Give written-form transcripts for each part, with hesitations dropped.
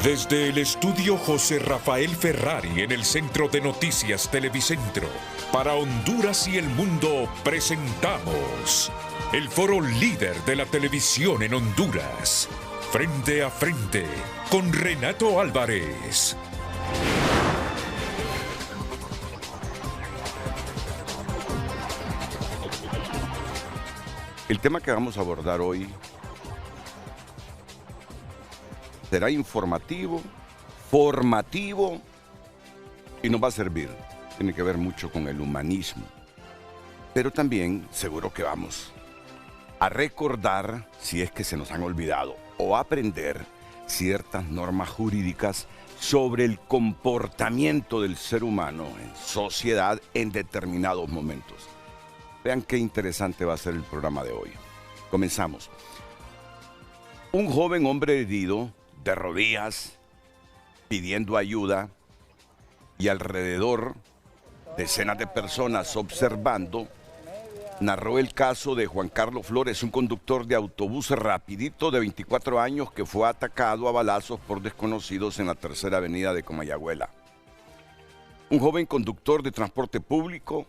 Desde el estudio José Rafael Ferrari en el Centro de Noticias Televicentro, para Honduras y el mundo presentamos el foro líder de la televisión en Honduras. Frente a frente con Renato Álvarez. El tema que vamos a abordar hoy será informativo, formativo y nos va a servir. Tiene que ver mucho con el humanismo. Pero también seguro que vamos a recordar, si es que se nos han olvidado, o aprender ciertas normas jurídicas sobre el comportamiento del ser humano en sociedad en determinados momentos. Vean qué interesante va a ser el programa de hoy. Comenzamos. Un joven hombre herido, de rodillas, pidiendo ayuda, y alrededor decenas de personas observando, narró el caso de Juan Carlos Flores, un conductor de autobús rapidito de 24 años que fue atacado a balazos por desconocidos en la tercera avenida de Comayagüela. Un joven conductor de transporte público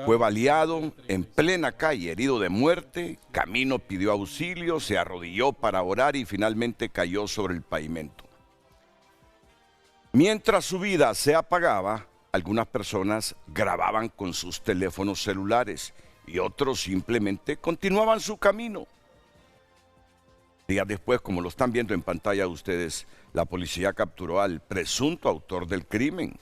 fue baleado en plena calle, herido de muerte. Camino pidió auxilio, se arrodilló para orar y finalmente cayó sobre el pavimento. Mientras su vida se apagaba, algunas personas grababan con sus teléfonos celulares y otros simplemente continuaban su camino. Días después, como lo están viendo en pantalla ustedes, la policía capturó al presunto autor del crimen.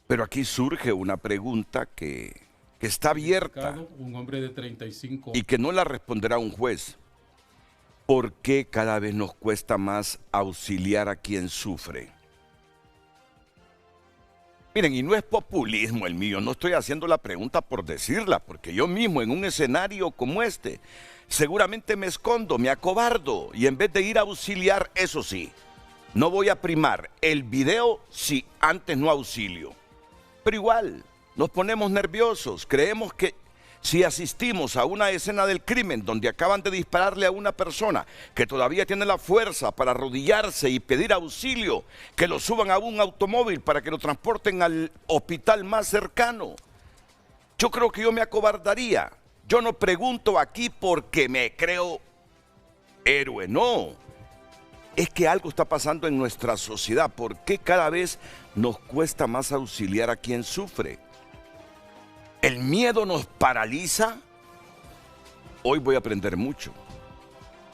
Pero aquí surge una pregunta que está abierta un hombre de 35 y que no la responderá un juez. ¿Por qué cada vez nos cuesta más auxiliar a quien sufre? Miren, y no es populismo el mío, no estoy haciendo la pregunta por decirla, porque yo mismo en un escenario como este, seguramente me escondo, me acobardo, y en vez de ir a auxiliar, eso sí, no voy a primar el video si antes no auxilio. Pero igual, nos ponemos nerviosos, creemos que si asistimos a una escena del crimen donde acaban de dispararle a una persona que todavía tiene la fuerza para arrodillarse y pedir auxilio, que lo suban a un automóvil para que lo transporten al hospital más cercano, yo creo que yo me acobardaría. Yo no pregunto aquí porque me creo héroe, no. Es que algo está pasando en nuestra sociedad. ¿Por qué cada vez nos cuesta más auxiliar a quien sufre? ¿El miedo nos paraliza? Hoy voy a aprender mucho.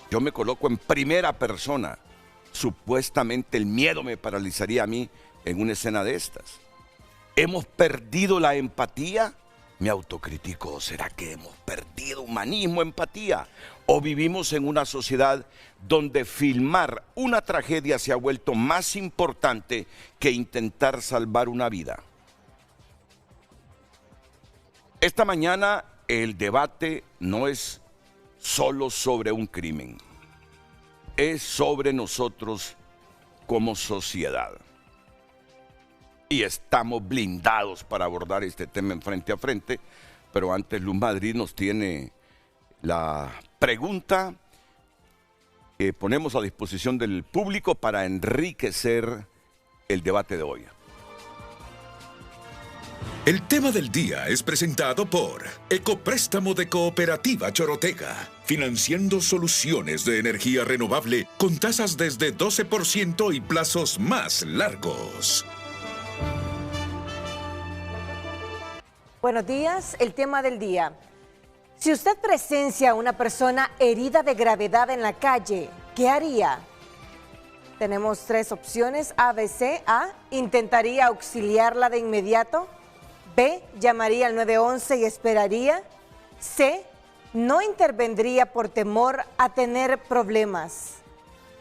Yo me coloco en primera persona. Supuestamente el miedo me paralizaría a mí en una escena de estas. ¿Hemos perdido la empatía? Me autocritico. ¿Será que hemos perdido humanismo, empatía? ¿O vivimos en una sociedad donde filmar una tragedia se ha vuelto más importante que intentar salvar una vida? Esta mañana el debate no es solo sobre un crimen, es sobre nosotros como sociedad. Y estamos blindados para abordar este tema en Frente a Frente, pero antes Luz Madrid nos tiene la pregunta que ponemos a disposición del público para enriquecer el debate de hoy. El tema del día es presentado por Ecopréstamo de Cooperativa Chorotega, financiando soluciones de energía renovable con tasas desde 12% y plazos más largos. Buenos días, el tema del día. Si usted presencia a una persona herida de gravedad en la calle, ¿qué haría? Tenemos tres opciones, A, B, C. A, intentaría auxiliarla de inmediato. B, llamaría al 911 y esperaría. C, no intervendría por temor a tener problemas.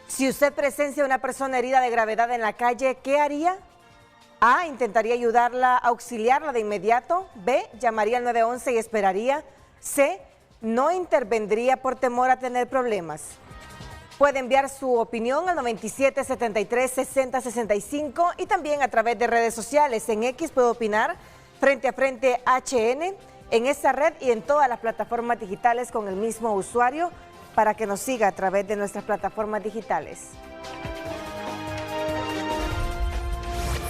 Si usted presencia a una persona herida de gravedad en la calle, ¿qué haría? A, intentaría ayudarla, auxiliarla de inmediato. B, llamaría al 911 y esperaría. C, no intervendría por temor a tener problemas. Puede enviar su opinión al 9773-6065 y también a través de redes sociales. En X puede opinar Frente a Frente HN, en esta red y en todas las plataformas digitales con el mismo usuario para que nos siga a través de nuestras plataformas digitales.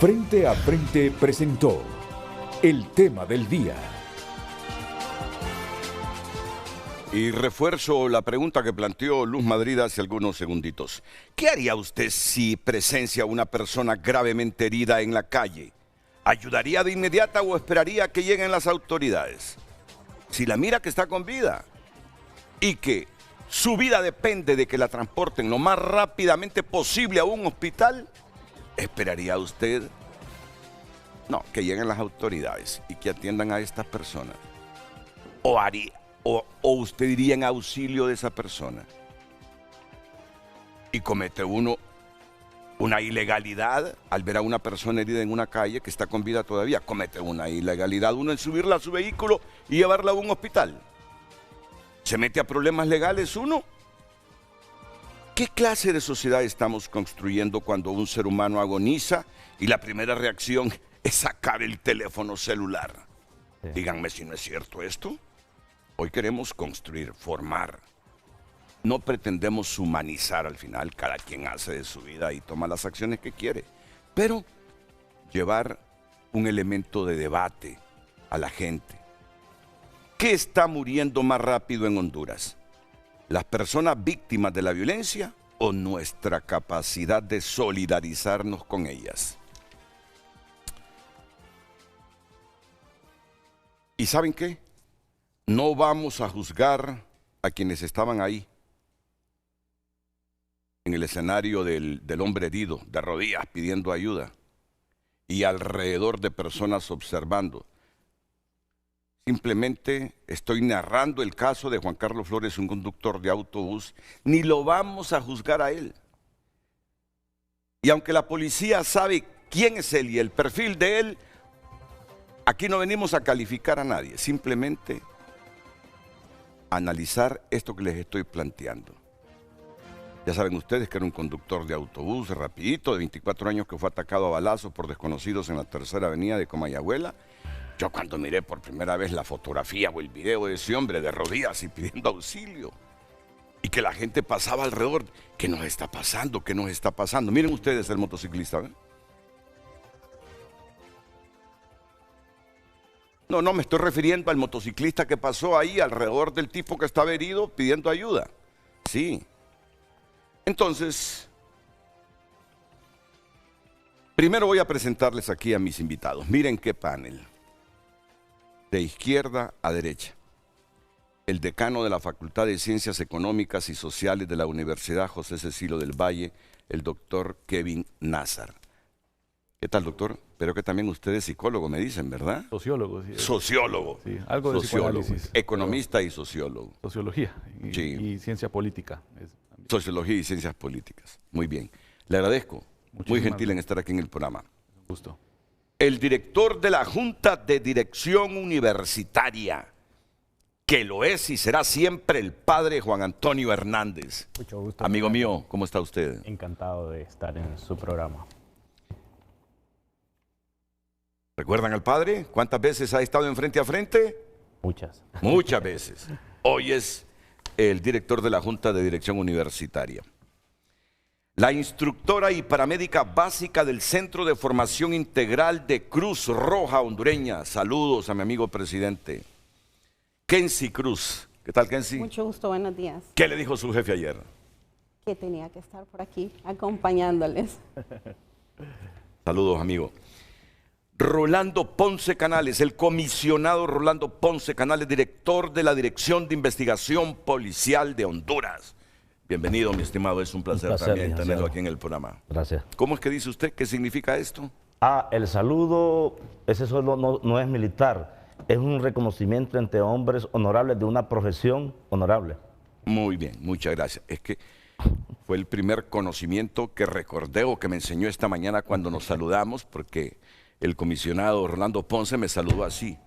Frente a Frente presentó el tema del día. Y refuerzo la pregunta que planteó Luz Madrid hace algunos segunditos. ¿Qué haría usted si presencia a una persona gravemente herida en la calle? ¿Ayudaría de inmediata o esperaría que lleguen las autoridades? Si la mira que está con vida y que su vida depende de que la transporten lo más rápidamente posible a un hospital, ¿esperaría usted? No, que lleguen las autoridades y que atiendan a estas personas. ¿O usted iría en auxilio de esa persona? Y comete uno una ilegalidad al ver a una persona herida en una calle que está con vida todavía. Comete una ilegalidad uno en subirla a su vehículo y llevarla a un hospital. ¿Se mete a problemas legales uno? ¿Qué clase de sociedad estamos construyendo cuando un ser humano agoniza y la primera reacción es sacar el teléfono celular? Sí. Díganme si no es cierto esto. Hoy queremos construir, formar. No pretendemos humanizar al final. Cada quien hace de su vida y toma las acciones que quiere. Pero llevar un elemento de debate a la gente. ¿Qué está muriendo más rápido en Honduras? ¿Las personas víctimas de la violencia o nuestra capacidad de solidarizarnos con ellas? ¿Y saben qué? No vamos a juzgar a quienes estaban ahí, en el escenario del hombre herido, de rodillas pidiendo ayuda, y alrededor de personas observando. Simplemente estoy narrando el caso de Juan Carlos Flores, un conductor de autobús, ni lo vamos a juzgar a él. Y aunque la policía sabe quién es él y el perfil de él, aquí no venimos a calificar a nadie, simplemente analizar esto que les estoy planteando. Ya saben ustedes que era un conductor de autobús rapidito, de 24 años, que fue atacado a balazos por desconocidos en la tercera avenida de Comayagüela. Yo cuando miré por primera vez la fotografía o el video de ese hombre de rodillas y pidiendo auxilio, y que la gente pasaba alrededor, ¿qué nos está pasando? ¿Qué nos está pasando? Miren ustedes el motociclista, ¿ven? No me estoy refiriendo al motociclista que pasó ahí alrededor del tipo que estaba herido pidiendo ayuda. Sí. Entonces, primero voy a presentarles aquí a mis invitados. Miren qué panel. De izquierda a derecha. El decano de la Facultad de Ciencias Económicas y Sociales de la Universidad José Cecilio del Valle, el doctor Kevin Nazar. ¿Qué tal, doctor? Pero que también usted es psicólogo, me dicen, ¿verdad? Sociólogo. Sí, sociólogo. Sí, algo de psicoanálisis. Economista y sociólogo. Sociología y ciencia política. Sociología y ciencias políticas. Muy bien. Le agradezco. Muy gentil en estar aquí en el programa. Un gusto. El director de la Junta de Dirección Universitaria, que lo es y será siempre el padre Juan Antonio Hernández. Mucho gusto. Amigo mío, ¿cómo está usted? Encantado de estar en su programa. ¿Recuerdan al padre? ¿Cuántas veces ha estado en Frente a Frente? Muchas. Muchas veces. Hoy es el director de la Junta de Dirección Universitaria. La instructora y paramédica básica del Centro de Formación Integral de Cruz Roja Hondureña. Saludos a mi amigo presidente. Kenzie Cruz. ¿Qué tal, Kenzie? Mucho gusto, buenos días. ¿Qué le dijo su jefe ayer? Que tenía que estar por aquí acompañándoles. Saludos, amigo. Rolando Ponce Canales, el comisionado Rolando Ponce Canales, director de la Dirección de Investigación Policial de Honduras. Bienvenido, mi estimado, es un placer también tenerlo aquí en el programa. Gracias. ¿Cómo es que dice usted? ¿Qué significa esto? El saludo, ese solo no es militar, es un reconocimiento entre hombres honorables de una profesión honorable. Muy bien, muchas gracias. Es que fue el primer conocimiento que recordé o que me enseñó esta mañana cuando nos saludamos, porque el comisionado Rolando Ponce me saludó así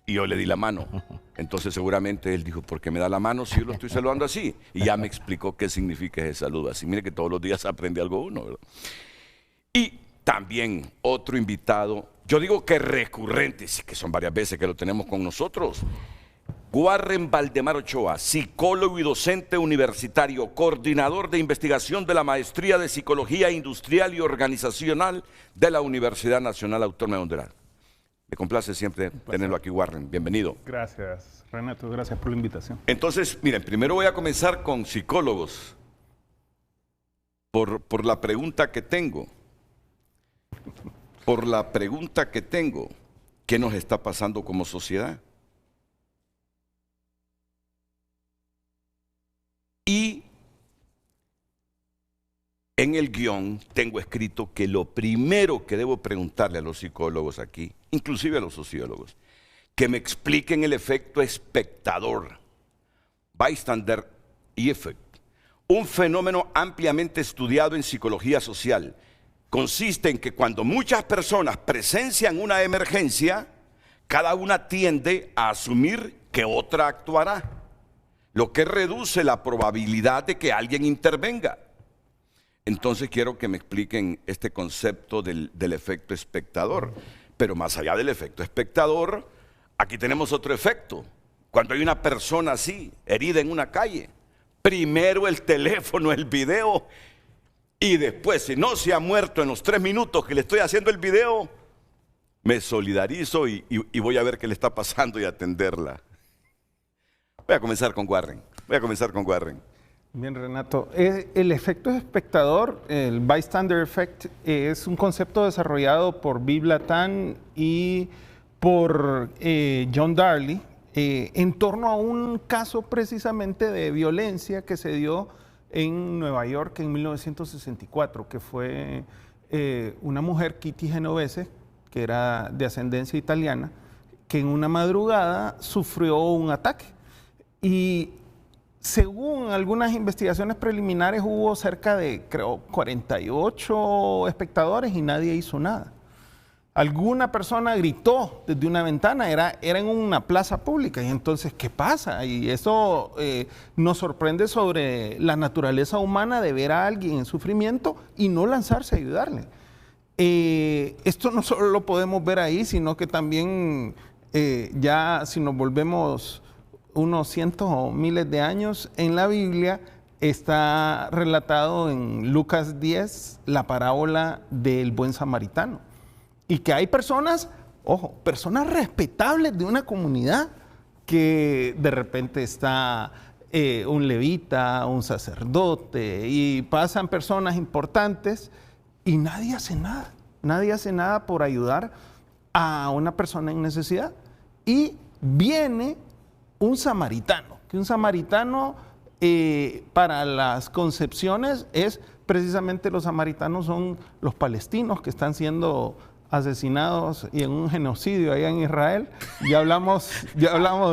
y yo le di la mano. Entonces seguramente él dijo, ¿por qué me da la mano si yo lo estoy saludando así? Y ya me explicó qué significa ese saludo así. Mire que todos los días aprende algo uno, ¿verdad? Y también otro invitado, yo digo que recurrente, sí que son varias veces que lo tenemos con nosotros, Warren Valdemar Ochoa, psicólogo y docente universitario, coordinador de investigación de la Maestría de Psicología Industrial y Organizacional de la Universidad Nacional Autónoma de Honduras. Me complace siempre tenerlo aquí, Warren. Bienvenido. Gracias, Renato. Gracias por la invitación. Entonces, miren, primero voy a comenzar con psicólogos por la pregunta que tengo. ¿Qué nos está pasando como sociedad? Y en el guión tengo escrito que lo primero que debo preguntarle a los psicólogos aquí, inclusive a los sociólogos, que me expliquen el efecto espectador, bystander effect, un fenómeno ampliamente estudiado en psicología social. Consiste en que cuando muchas personas presencian una emergencia, cada una tiende a asumir que otra actuará, lo que reduce la probabilidad de que alguien intervenga. Entonces quiero que me expliquen este concepto del efecto espectador. Pero más allá del efecto espectador, aquí tenemos otro efecto. Cuando hay una persona así, herida en una calle, primero el teléfono, el video, y después, si no se ha muerto en los 3 minutos que le estoy haciendo el video, me solidarizo y voy a ver qué le está pasando y atenderla. Voy a comenzar con Warren. Bien, Renato. El efecto espectador, el bystander effect, es un concepto desarrollado por Bill Latan y por John Darley en torno a un caso precisamente de violencia que se dio en Nueva York en 1964, que fue una mujer, Kitty Genovese, que era de ascendencia italiana, que en una madrugada sufrió un ataque. Y según algunas investigaciones preliminares hubo cerca de, creo, 48 espectadores y nadie hizo nada. Alguna persona gritó desde una ventana, era en una plaza pública, y entonces, ¿qué pasa? Y eso nos sorprende sobre la naturaleza humana de ver a alguien en sufrimiento y no lanzarse a ayudarle. Esto no solo lo podemos ver ahí, sino que también ya si nos volvemos unos cientos o miles de años, en la Biblia está relatado en Lucas 10 la parábola del buen samaritano. Y que hay personas, ojo, personas respetables de una comunidad, que de repente está un levita, un sacerdote, y pasan personas importantes y nadie hace nada. Nadie hace nada por ayudar a una persona en necesidad. Y viene un samaritano, que un samaritano para las concepciones es precisamente, los samaritanos son los palestinos que están siendo asesinados y en un genocidio allá en Israel. Ya hablamos.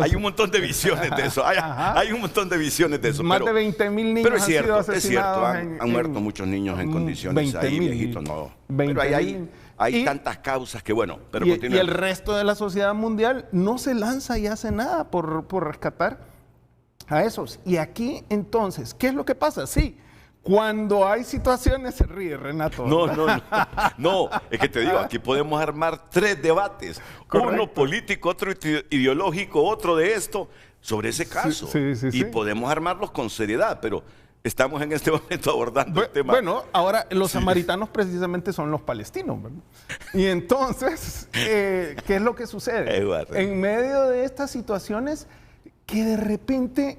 Hay un montón de visiones de eso. Hay un montón de visiones de eso. Más de 20,000 niños han sido asesinados. Es cierto, han muerto muchos niños en condiciones ahí, viejitos, no. Pero hay tantas causas que bueno, pero y el resto de la sociedad mundial no se lanza y hace nada por rescatar a esos. Y aquí entonces, ¿qué es lo que pasa? Sí, cuando hay situaciones, se ríe Renato. No, es que te digo, aquí podemos armar 3 debates. Correcto. Uno político, otro ideológico, otro de esto, sobre ese caso. Y podemos armarlos con seriedad, pero estamos en este momento abordando el tema. Bueno, ahora los samaritanos precisamente son los palestinos, ¿verdad? Y entonces, ¿qué es lo que sucede? En medio de estas situaciones, que de repente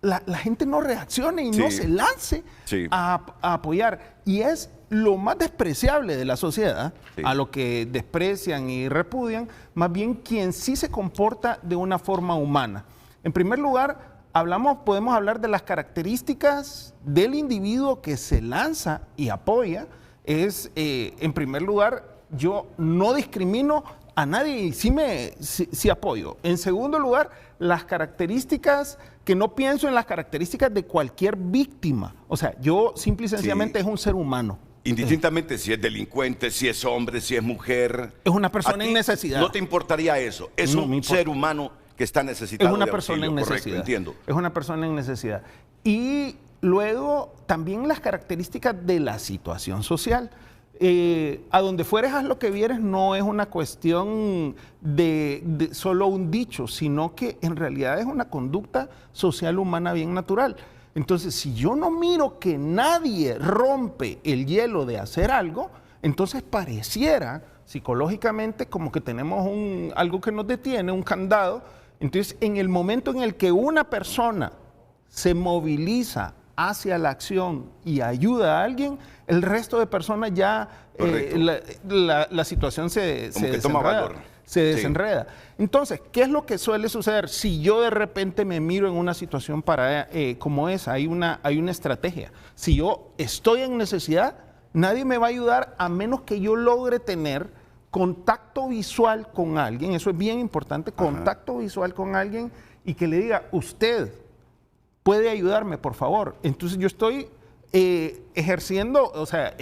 la gente no reaccione y no se lance a apoyar. Y es lo más despreciable de la sociedad, a lo que desprecian y repudian, más bien quien sí se comporta de una forma humana. En primer lugar, podemos hablar de las características del individuo que se lanza y apoya. En primer lugar, yo no discrimino a nadie y sí apoyo. En segundo lugar, las características, que no pienso en las características de cualquier víctima. O sea, yo simple y sencillamente es un ser humano. Indistintamente si es delincuente, si es hombre, si es mujer. Es una persona en necesidad. No te importaría eso. Es un ser humano que está necesitado. Es una persona en necesidad. Correcto, entiendo. Es una persona en necesidad. Y luego también las características de la situación social. a donde fueres haz lo que vieres no es una cuestión de solo un dicho, sino que en realidad es una conducta social humana bien natural. Entonces, si yo no miro que nadie rompe el hielo de hacer algo, entonces pareciera psicológicamente como que tenemos algo que nos detiene, un candado. Entonces, en el momento en el que una persona se moviliza hacia la acción y ayuda a alguien, el resto de personas ya la situación se toma valor. Se desenreda. Entonces, ¿qué es lo que suele suceder? Si yo de repente me miro en una situación como esa, hay una estrategia. Si yo estoy en necesidad, nadie me va a ayudar a menos que yo logre tener contacto visual con alguien. Eso es bien importante, contacto visual con alguien y que le diga, usted puede ayudarme, por favor. Entonces yo estoy ejerciendo, o sea,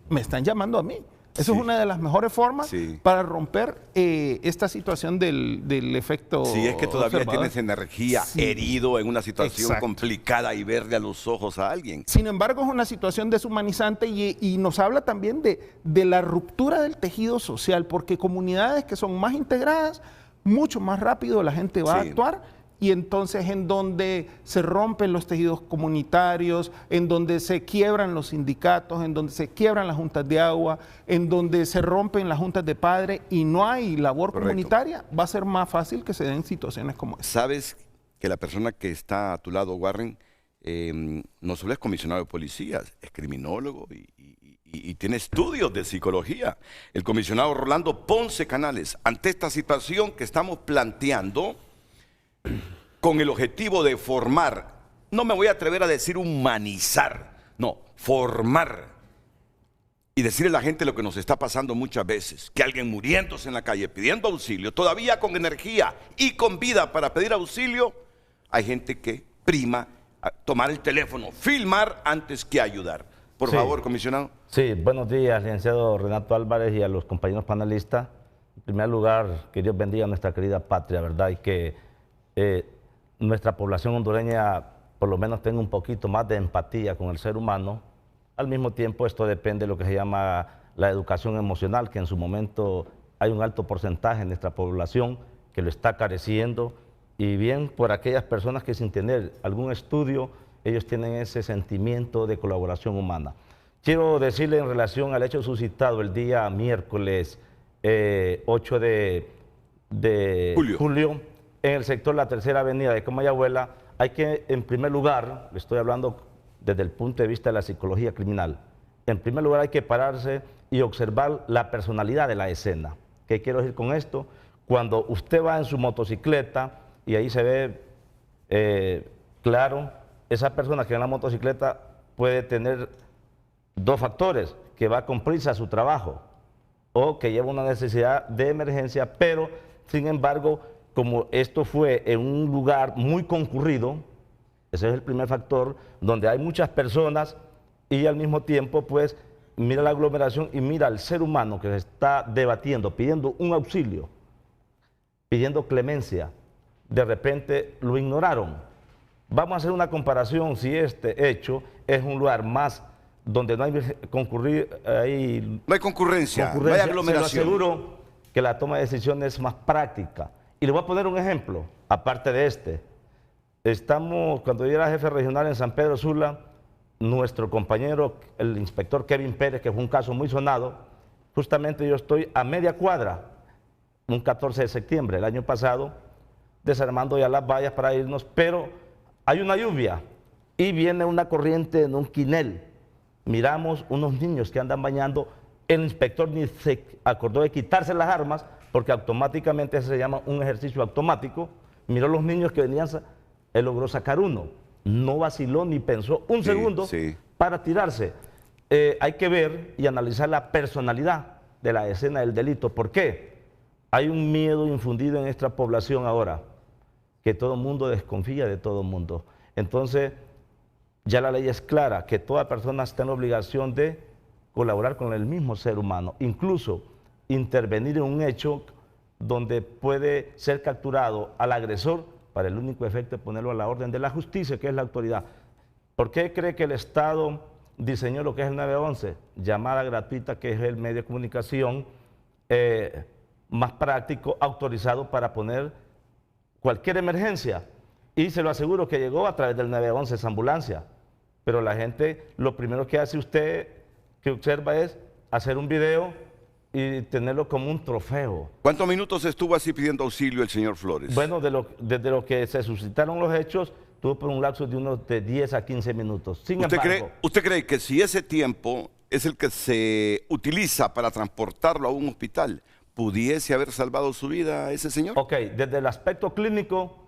me están llamando a mí. Eso es una de las mejores formas para romper esta situación del efecto. Si es que todavía observador. tienes energía, herido en una situación complicada y verle a los ojos a alguien. Sin embargo, es una situación deshumanizante y nos habla también de la ruptura del tejido social, porque comunidades que son más integradas, mucho más rápido la gente va a actuar. Y entonces en donde se rompen los tejidos comunitarios, en donde se quiebran los sindicatos, en donde se quiebran las juntas de agua, en donde se rompen las juntas de padres y no hay labor comunitaria, va a ser más fácil que se den situaciones como esta. Sabes que la persona que está a tu lado, Warren, no solo es comisionado de policías, es criminólogo y tiene estudios de psicología. El comisionado Rolando Ponce Canales, ante esta situación que estamos planteando, con el objetivo de formar, no me voy a atrever a decir humanizar, no, formar y decirle a la gente lo que nos está pasando muchas veces, que alguien muriéndose en la calle pidiendo auxilio, todavía con energía y con vida para pedir auxilio, hay gente que prima a tomar el teléfono, filmar antes que ayudar. Por favor, comisionado. Sí, buenos días, licenciado Renato Álvarez y a los compañeros panelistas. En primer lugar, que Dios bendiga a nuestra querida patria, ¿verdad? Y que nuestra población hondureña por lo menos tenga un poquito más de empatía con el ser humano. Al mismo tiempo, esto depende de lo que se llama la educación emocional, que en su momento hay un alto porcentaje en nuestra población que lo está careciendo, y bien por aquellas personas que sin tener algún estudio, ellos tienen ese sentimiento de colaboración humana. Quiero decirle en relación al hecho suscitado el día miércoles 8 de julio, en el sector La Tercera Avenida de Comayagüela, hay que, en primer lugar, le estoy hablando desde el punto de vista de la psicología criminal, en primer lugar hay que pararse y observar la personalidad de la escena. ¿Qué quiero decir con esto? Cuando usted va en su motocicleta y ahí se ve claro, esa persona que en la motocicleta puede tener dos factores, que va con prisa a su trabajo o que lleva una necesidad de emergencia, pero sin embargo, como esto fue en un lugar muy concurrido, ese es el primer factor, donde hay muchas personas y al mismo tiempo, pues, mira la aglomeración y mira al ser humano que se está debatiendo, pidiendo un auxilio, pidiendo clemencia, de repente lo ignoraron. Vamos a hacer una comparación si este hecho es un lugar más donde no hay no hay concurrencia, no hay aglomeración. Se lo aseguro que la toma de decisiones es más práctica. Y le voy a poner un ejemplo, aparte de este. Cuando yo era jefe regional en San Pedro Sula, nuestro compañero, el inspector Kevin Pérez, que fue un caso muy sonado, justamente yo estoy a media cuadra, un 14 de septiembre del año pasado, desarmando ya las vallas para irnos, pero hay una lluvia y viene una corriente en un quinel. Miramos unos niños que andan bañando, el inspector ni se acordó de quitarse las armas, porque automáticamente eso se llama un ejercicio automático. Miró los niños que venían, él logró sacar uno. No vaciló ni pensó un segundo para tirarse. Hay que ver y analizar la personalidad de la escena del delito. ¿Por qué? Hay un miedo infundido en nuestra población ahora, que todo el mundo desconfía de todo el mundo. Entonces, ya la ley es clara, que toda persona está en la obligación de colaborar con el mismo ser humano, incluso intervenir en un hecho donde puede ser capturado al agresor para el único efecto de ponerlo a la orden de la justicia, que es la autoridad. ¿Por qué cree que el Estado diseñó lo que es el 911, llamada gratuita, que es el medio de comunicación más práctico, autorizado para poner cualquier emergencia. Y se lo aseguro que llegó a través del 911 esa ambulancia. Pero la gente, lo primero que hace usted, que observa, es hacer un video y tenerlo como un trofeo. ¿Cuántos minutos estuvo así pidiendo auxilio el señor Flores? Bueno, desde lo que se suscitaron los hechos, tuvo por un lapso de unos de 10 a 15 minutos. Sin embargo, ¿Usted cree que si ese tiempo es el que se utiliza para transportarlo a un hospital, pudiese haber salvado su vida a ese señor? Ok, desde el aspecto clínico,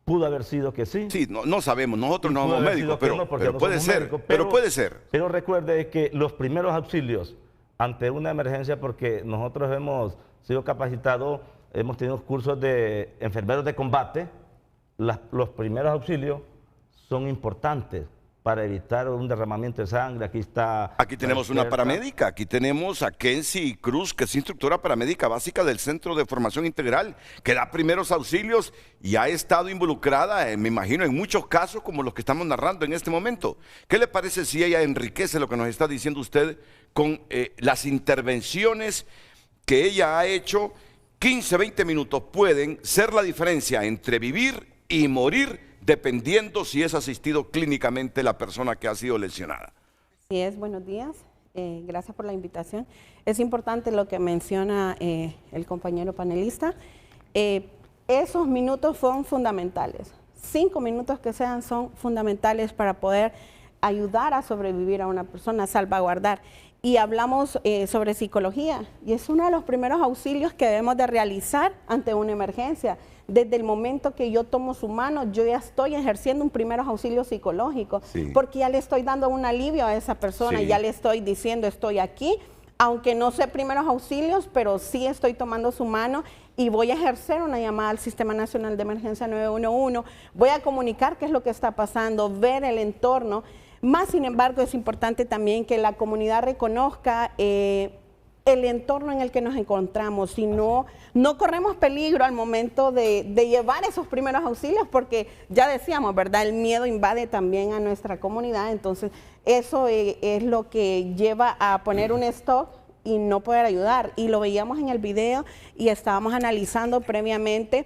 pudo haber sido que sí. Sí, no sabemos, nosotros no somos médicos, pero puede ser, pero puede ser. Pero recuerde que los primeros auxilios ante una emergencia, porque nosotros hemos sido capacitados, hemos tenido cursos de enfermeros de combate, los primeros auxilios son importantes para evitar un derramamiento de sangre. Aquí tenemos una paramédica, aquí tenemos a Kenzie Cruz, que es instructora paramédica básica del Centro de Formación Integral, que da primeros auxilios y ha estado involucrada, me imagino, en muchos casos como los que estamos narrando en este momento. ¿Qué le parece si ella enriquece lo que nos está diciendo usted con las intervenciones que ella ha hecho? 15, 20 minutos pueden ser la diferencia entre vivir y morir, dependiendo si es asistido clínicamente la persona que ha sido lesionada. Así es, buenos días. Gracias por la invitación. Es importante lo que menciona el compañero panelista. Esos minutos fueron fundamentales. 5 minutos que sean son fundamentales para poder ayudar a sobrevivir a una persona, salvaguardar. Y hablamos sobre psicología, y es uno de los primeros auxilios que debemos de realizar ante una emergencia. Desde el momento que yo tomo su mano, yo ya estoy ejerciendo un primeros auxilio psicológico, porque ya le estoy dando un alivio a esa persona, ya le estoy diciendo estoy aquí, aunque no sé primeros auxilios, pero sí estoy tomando su mano y voy a ejercer una llamada al Sistema Nacional de Emergencia 911, voy a comunicar qué es lo que está pasando, ver el entorno. Más sin embargo, es importante también que la comunidad reconozca el entorno en el que nos encontramos, si no corremos peligro al momento de llevar esos primeros auxilios, porque ya decíamos, ¿verdad? El miedo invade también a nuestra comunidad, entonces eso es lo que lleva a poner un stop y no poder ayudar. Y lo veíamos en el video y estábamos analizando previamente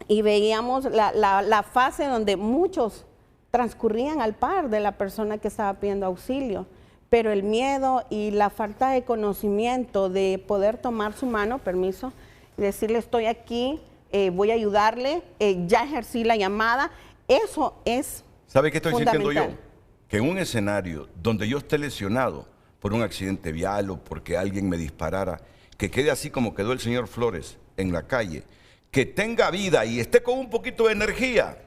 y veíamos la fase donde muchos transcurrían al par de la persona que estaba pidiendo auxilio, pero el miedo y la falta de conocimiento de poder tomar su mano, permiso, y decirle estoy aquí, voy a ayudarle, ya ejercí la llamada, eso es ¿Sabe qué estoy sintiendo yo? Que en un escenario donde yo esté lesionado por un accidente vial o porque alguien me disparara, que quede así como quedó el señor Flores en la calle, que tenga vida y esté con un poquito de energía,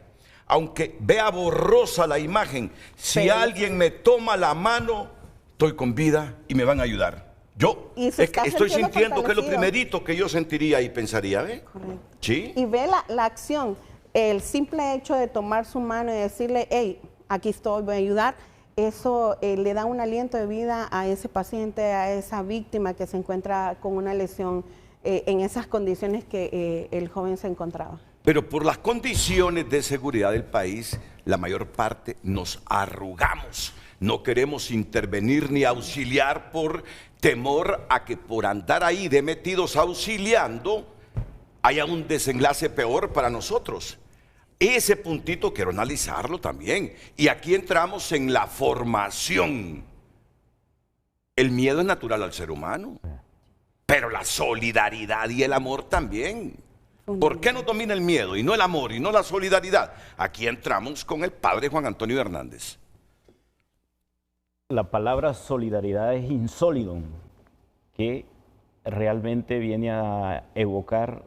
aunque vea borrosa la imagen, si alguien me toma la mano, estoy con vida y me van a ayudar. Yo estoy sintiendo que es lo primerito que yo sentiría y pensaría, ¿ve? Correcto. ¿Sí? Y ve la acción, el simple hecho de tomar su mano y decirle, hey, aquí estoy, voy a ayudar, eso le da un aliento de vida a ese paciente, a esa víctima que se encuentra con una lesión en esas condiciones que el joven se encontraba. Pero por las condiciones de seguridad del país, la mayor parte nos arrugamos. No queremos intervenir ni auxiliar por temor a que por andar ahí de metidos auxiliando haya un desenlace peor para nosotros. Ese puntito quiero analizarlo también. Y aquí entramos en la formación. El miedo es natural al ser humano, pero la solidaridad y el amor también. ¿Por qué no domina el miedo y no el amor y no la solidaridad? Aquí entramos con el padre Juan Antonio Hernández. La palabra solidaridad es insólidum, que realmente viene a evocar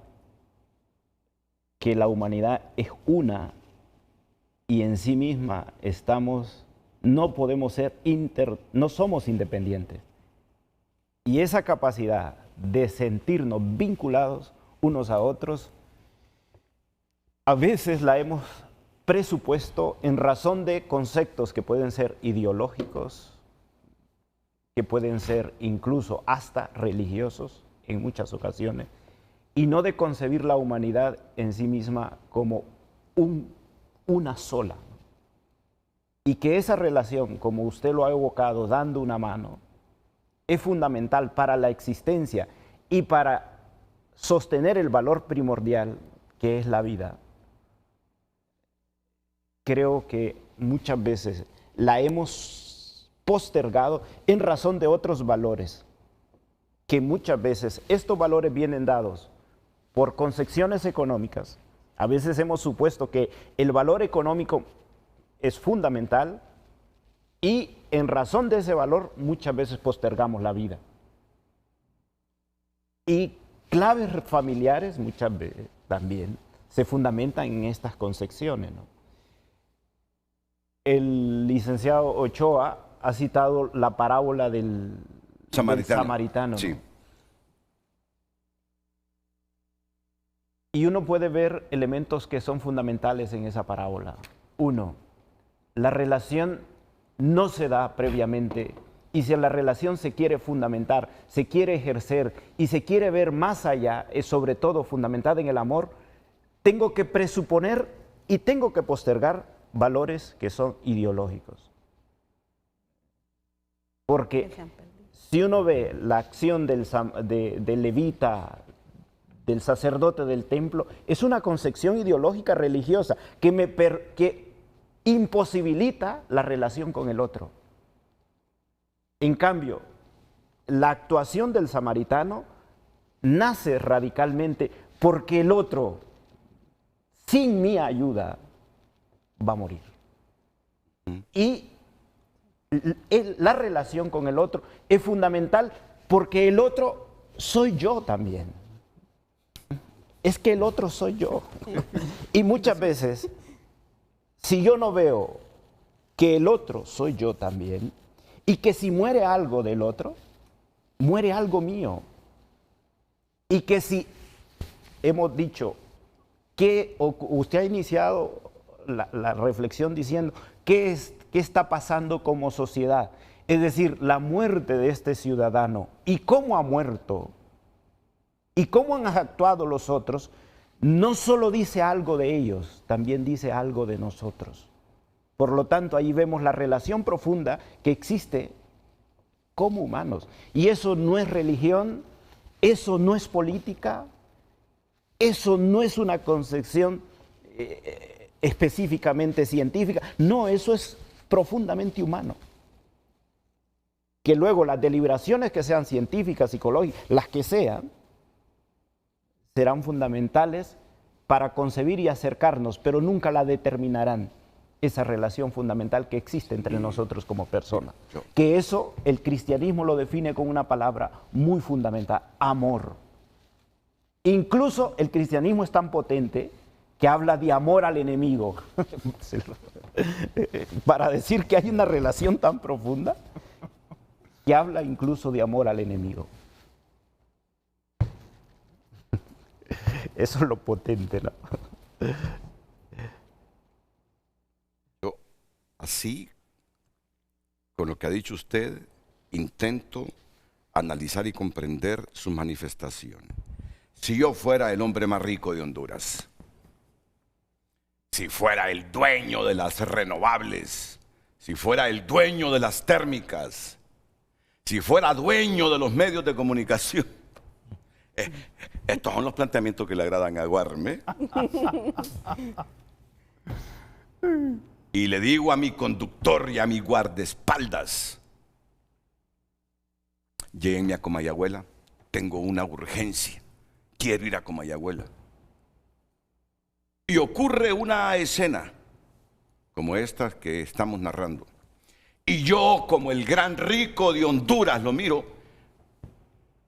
que la humanidad es una y en sí misma no podemos ser no somos independientes. Y esa capacidad de sentirnos vinculados unos a otros, a veces la hemos presupuesto en razón de conceptos que pueden ser ideológicos, que pueden ser incluso hasta religiosos en muchas ocasiones, y no de concebir la humanidad en sí misma como una sola. y que esa relación, como usted lo ha evocado, dando una mano, es fundamental para la existencia y para sostener el valor primordial que es la vida. Creo que muchas veces la hemos postergado en razón de otros valores, que muchas veces estos valores vienen dados por concepciones económicas. A veces hemos supuesto que el valor económico es fundamental y en razón de ese valor muchas veces postergamos la vida. Y claves familiares muchas veces también se fundamentan en estas concepciones, ¿no? El licenciado Ochoa ha citado la parábola del samaritano, sí. ¿no? Y uno puede ver elementos que son fundamentales en esa parábola. Uno, la relación no se da previamente, y si la relación se quiere fundamentar, se quiere ejercer y se quiere ver más allá, es sobre todo fundamentada en el amor, tengo que presuponer y tengo que postergar valores que son ideológicos. Porque si uno ve la acción del levita, del sacerdote del templo, es una concepción ideológica religiosa que imposibilita la relación con el otro. En cambio, la actuación del samaritano nace radicalmente porque el otro, sin mi ayuda, va a morir. Y la relación con el otro es fundamental porque el otro soy yo también. Es que el otro soy yo. Y muchas veces, si yo no veo que el otro soy yo también, y que si muere algo del otro, muere algo mío. Y que si hemos dicho que usted ha iniciado la reflexión diciendo qué está pasando como sociedad, es decir, la muerte de este ciudadano y cómo ha muerto y cómo han actuado los otros, no solo dice algo de ellos, también dice algo de nosotros. Por lo tanto, ahí vemos la relación profunda que existe como humanos. Y eso no es religión, eso no es política, eso no es una concepción específicamente científica. No, eso es profundamente humano. Que luego las deliberaciones que sean científicas, psicológicas, las que sean, serán fundamentales para concebir y acercarnos, pero nunca la determinarán esa relación fundamental que existe entre nosotros como personas. Que eso el cristianismo lo define con una palabra muy fundamental: amor. Incluso el cristianismo es tan potente que habla de amor al enemigo. Para decir que hay una relación tan profunda que habla incluso de amor al enemigo. Eso es lo potente, ¿no? Yo, así, con lo que ha dicho usted, intento analizar y comprender su manifestación. Si yo fuera el hombre más rico de Honduras, si fuera el dueño de las renovables, si fuera el dueño de las térmicas, si fuera dueño de los medios de comunicación, estos son los planteamientos que le agradan a Guarme. Y le digo a mi conductor y a mi guardaespaldas: llévenme a Comayagüela, tengo una urgencia, quiero ir a Comayagüela. Y ocurre una escena como esta que estamos narrando. Y yo, como el gran rico de Honduras, lo miro.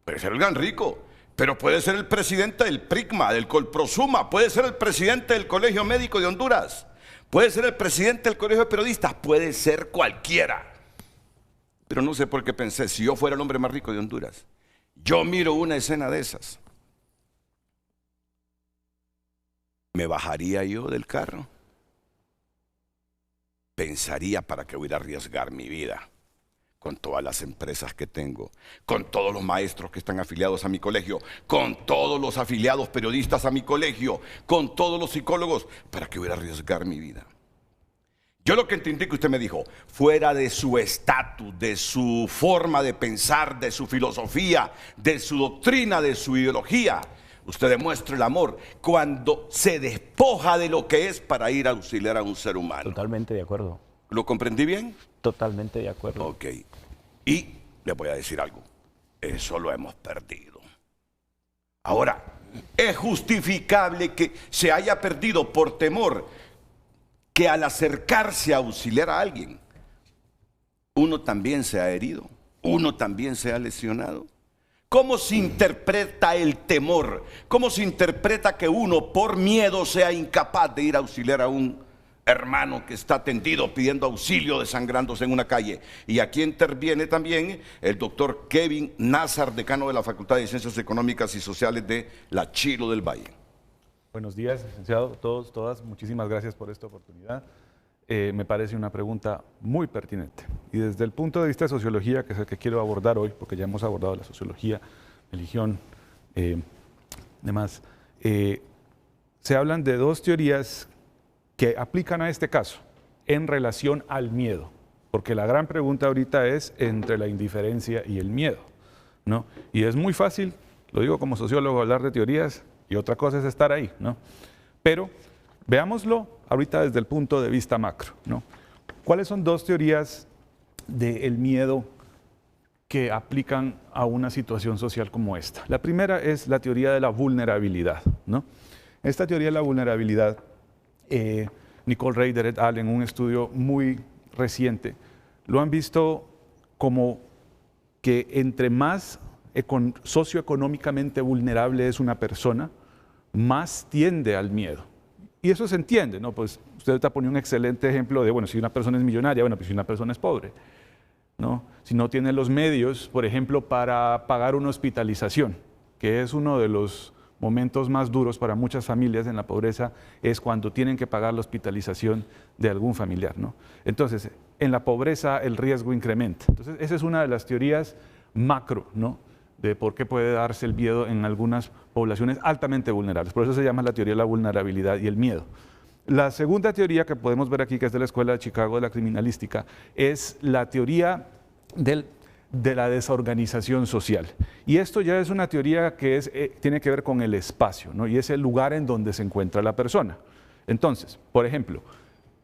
Puede ser el gran rico, pero puede ser el presidente del PRICMA, del Colprosuma, puede ser el presidente del Colegio Médico de Honduras, puede ser el presidente del Colegio de Periodistas, puede ser cualquiera. Pero no sé por qué pensé, si yo fuera el hombre más rico de Honduras, yo miro una escena de esas, ¿me bajaría yo del carro? Pensaría: ¿para qué voy a arriesgar mi vida? Con todas las empresas que tengo, con todos los maestros que están afiliados a mi colegio, con todos los afiliados periodistas a mi colegio, con todos los psicólogos, ¿para qué voy a arriesgar mi vida? Yo lo que entendí que usted me dijo, fuera de su estatus, de su forma de pensar, de su filosofía, de su doctrina, de su ideología, usted demuestra el amor cuando se despoja de lo que es para ir a auxiliar a un ser humano. Totalmente de acuerdo. ¿Lo comprendí bien? Totalmente de acuerdo. Ok. Y le voy a decir algo. Eso lo hemos perdido. Ahora, es justificable que se haya perdido por temor que al acercarse a auxiliar a alguien, uno también se ha herido, uno también se ha lesionado. ¿Cómo se interpreta el temor? ¿Cómo se interpreta que uno por miedo sea incapaz de ir a auxiliar a un hermano que está tendido pidiendo auxilio, desangrándose en una calle? Y aquí interviene también el doctor Kevin Nazar, decano de la Facultad de Ciencias Económicas y Sociales de la Chilo del Valle. Buenos días, licenciado, todos, todas. Muchísimas gracias por esta oportunidad. Me parece una pregunta muy pertinente. Y desde el punto de vista de sociología, que es el que quiero abordar hoy, porque ya hemos abordado la sociología, religión, demás, se hablan de dos teorías que aplican a este caso en relación al miedo. Porque la gran pregunta ahorita es entre la indiferencia y el miedo, ¿no? Y es muy fácil, lo digo como sociólogo, hablar de teorías, y otra cosa es estar ahí, ¿no? Pero veámoslo ahorita desde el punto de vista macro, ¿no? ¿Cuáles son dos teorías del miedo que aplican a una situación social como esta? La primera es la teoría de la vulnerabilidad, ¿no? Esta teoría de la vulnerabilidad, Nicole Rader et al. En un estudio muy reciente, lo han visto como que entre más socioeconómicamente vulnerable es una persona, más tiende al miedo. Y eso se entiende, ¿no? Pues usted te pone un excelente ejemplo de, bueno, si una persona es millonaria, bueno, pues si una persona es pobre, ¿no? Si no tiene los medios, por ejemplo, para pagar una hospitalización, que es uno de los momentos más duros para muchas familias en la pobreza, es cuando tienen que pagar la hospitalización de algún familiar, ¿no? Entonces, en la pobreza el riesgo incrementa. Entonces, esa es una de las teorías macro, ¿no?, de por qué puede darse el miedo en algunas poblaciones altamente vulnerables. Por eso se llama la teoría de la vulnerabilidad y el miedo. La segunda teoría que podemos ver aquí, que es de la Escuela de Chicago de la Criminalística, es la teoría de la desorganización social. Y esto ya es una teoría que tiene que ver con el espacio, ¿no? Y es el lugar en donde se encuentra la persona. Entonces, por ejemplo,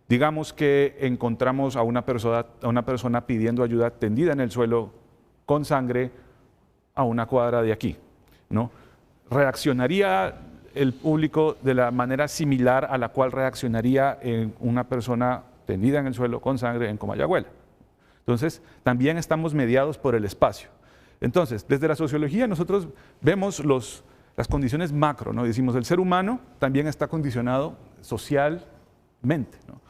digamos que encontramos a una persona pidiendo ayuda tendida en el suelo con sangre a una cuadra de aquí, ¿no? ¿Reaccionaría el público de la manera similar a la cual reaccionaría en una persona tendida en el suelo con sangre en Comayagüela? Entonces, también estamos mediados por el espacio. Entonces, desde la sociología nosotros vemos las condiciones macro, ¿no? Decimos, el ser humano también está condicionado socialmente, ¿no?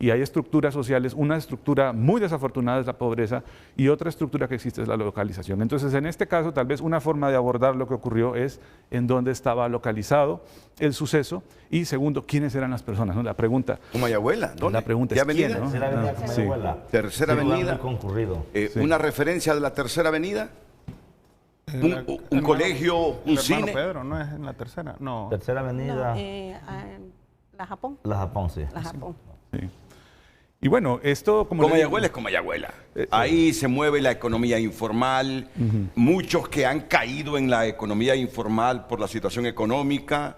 Y hay estructuras sociales, una estructura muy desafortunada es la pobreza y otra estructura que existe es la localización. Entonces, en este caso, tal vez una forma de abordar lo que ocurrió es en dónde estaba localizado el suceso y, segundo, quiénes eran las personas, ¿no? La pregunta... Comayagüela, ¿dónde? La pregunta es ¿quién? ¿No? Tercera avenida Comayagüela. Sí. Tercera avenida. Concurrido. Sí. ¿Una referencia de la tercera avenida? ¿Un colegio, un cine? Pedro, ¿no es en la tercera? No. Tercera avenida. No, la Japón. La Japón, sí. La Japón. Sí. Y bueno, esto como... Comayagüela es Comayagüela. Ahí se mueve la economía informal. Muchos que han caído en la economía informal por la situación económica.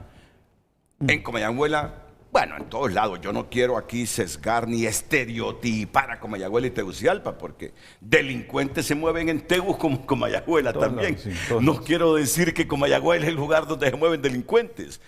En Comayagüela, bueno, en todos lados. Yo no quiero aquí sesgar ni estereotipar a Comayagüela y Tegucigalpa, porque delincuentes se mueven en Tegus como Comayagüela también. Lados, sí, no quiero decir que Comayagüela es el lugar donde se mueven delincuentes,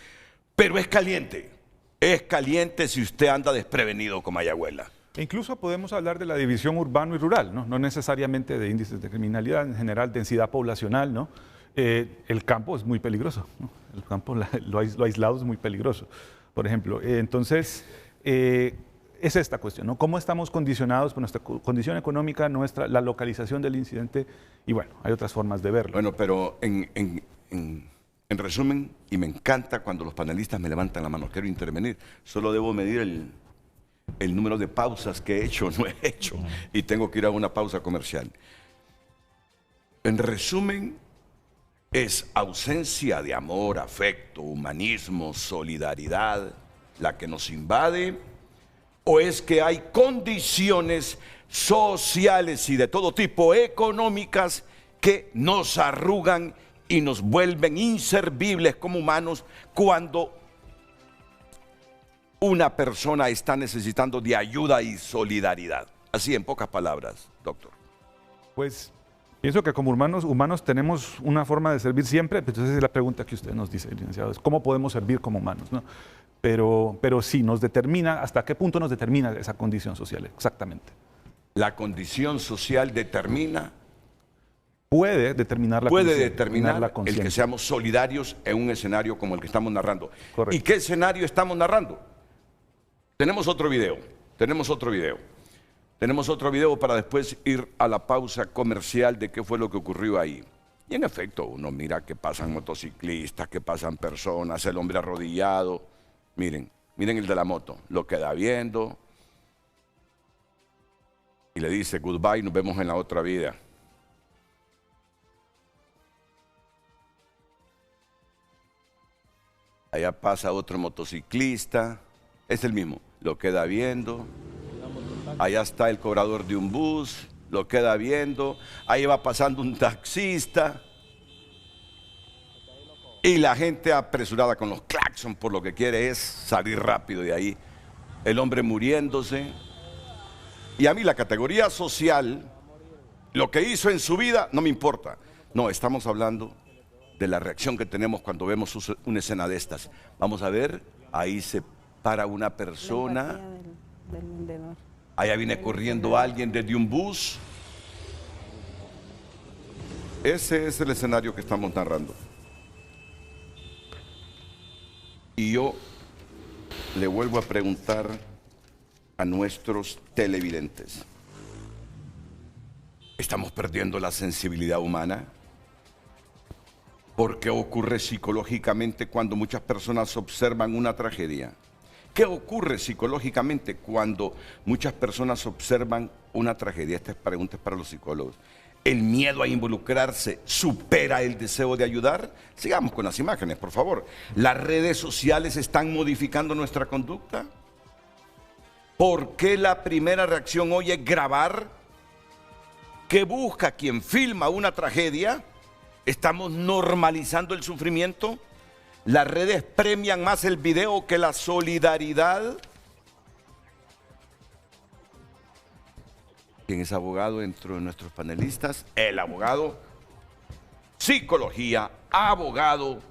pero es caliente. Es caliente si usted anda desprevenido, Comayagüela. Incluso podemos hablar de la división urbano y rural, ¿no? No necesariamente de índices de criminalidad, en general densidad poblacional, ¿no? El campo es muy peligroso, ¿no? El campo, lo aislado es muy peligroso, por ejemplo. Entonces, es esta cuestión, ¿no? ¿Cómo estamos condicionados por nuestra condición económica, la localización del incidente? Y bueno, hay otras formas de verlo. Bueno, pero en resumen, y me encanta cuando los panelistas me levantan la mano, quiero intervenir, solo debo medir el número de pausas que he hecho o no he hecho, y tengo que ir a una pausa comercial. En resumen, es ausencia de amor, afecto, humanismo, solidaridad, la que nos invade ¿O es que hay condiciones sociales y de todo tipo, económicas, que nos arrugan y nos vuelven inservibles como humanos cuando una persona está necesitando de ayuda y solidaridad? Así en pocas palabras, doctor. Pues pienso que como humanos tenemos una forma de servir siempre, pues esa es la pregunta que usted nos dice, licenciado, es cómo podemos servir como humanos, ¿no? Pero sí, nos determina, ¿hasta qué punto nos determina esa condición social? Exactamente. La condición social determina... Puede determinar la el conciencia. que seamos solidarios en un escenario como el que estamos narrando. Correcto. ¿Y qué escenario estamos narrando? Tenemos otro video, tenemos otro video para después ir a la pausa comercial de qué fue lo que ocurrió ahí. Y en efecto, uno mira que pasan motociclistas, que pasan personas, el hombre arrodillado. Miren el de la moto, lo queda viendo y le dice goodbye, nos vemos en la otra vida. Allá pasa otro motociclista, es el mismo, lo queda viendo. Allá está el cobrador de un bus, lo queda viendo. Ahí va pasando un taxista. Y la gente apresurada con los claxons, por lo que quiere es salir rápido de ahí. El hombre muriéndose. Y a mí la categoría social, lo que hizo en su vida, no me importa. No, estamos hablando de la reacción que tenemos cuando vemos una escena de estas. Vamos a ver, ahí se para una persona. Del vendedor. Allá viene corriendo alguien desde un bus. Ese es el escenario que estamos narrando. Y yo le vuelvo a preguntar a nuestros televidentes: ¿estamos perdiendo la sensibilidad humana? ¿Por qué ocurre psicológicamente cuando muchas personas observan una tragedia? ¿Qué ocurre psicológicamente cuando muchas personas observan una tragedia? Esta pregunta es para los psicólogos. ¿El miedo a involucrarse supera el deseo de ayudar? Sigamos con las imágenes, por favor. ¿Las redes sociales están modificando nuestra conducta? ¿Por qué la primera reacción hoy es grabar? ¿Qué busca quien filma una tragedia? ¿Estamos normalizando el sufrimiento? ¿Las redes premian más el video que la solidaridad? ¿Quién es abogado dentro de nuestros panelistas? El abogado, psicología, abogado,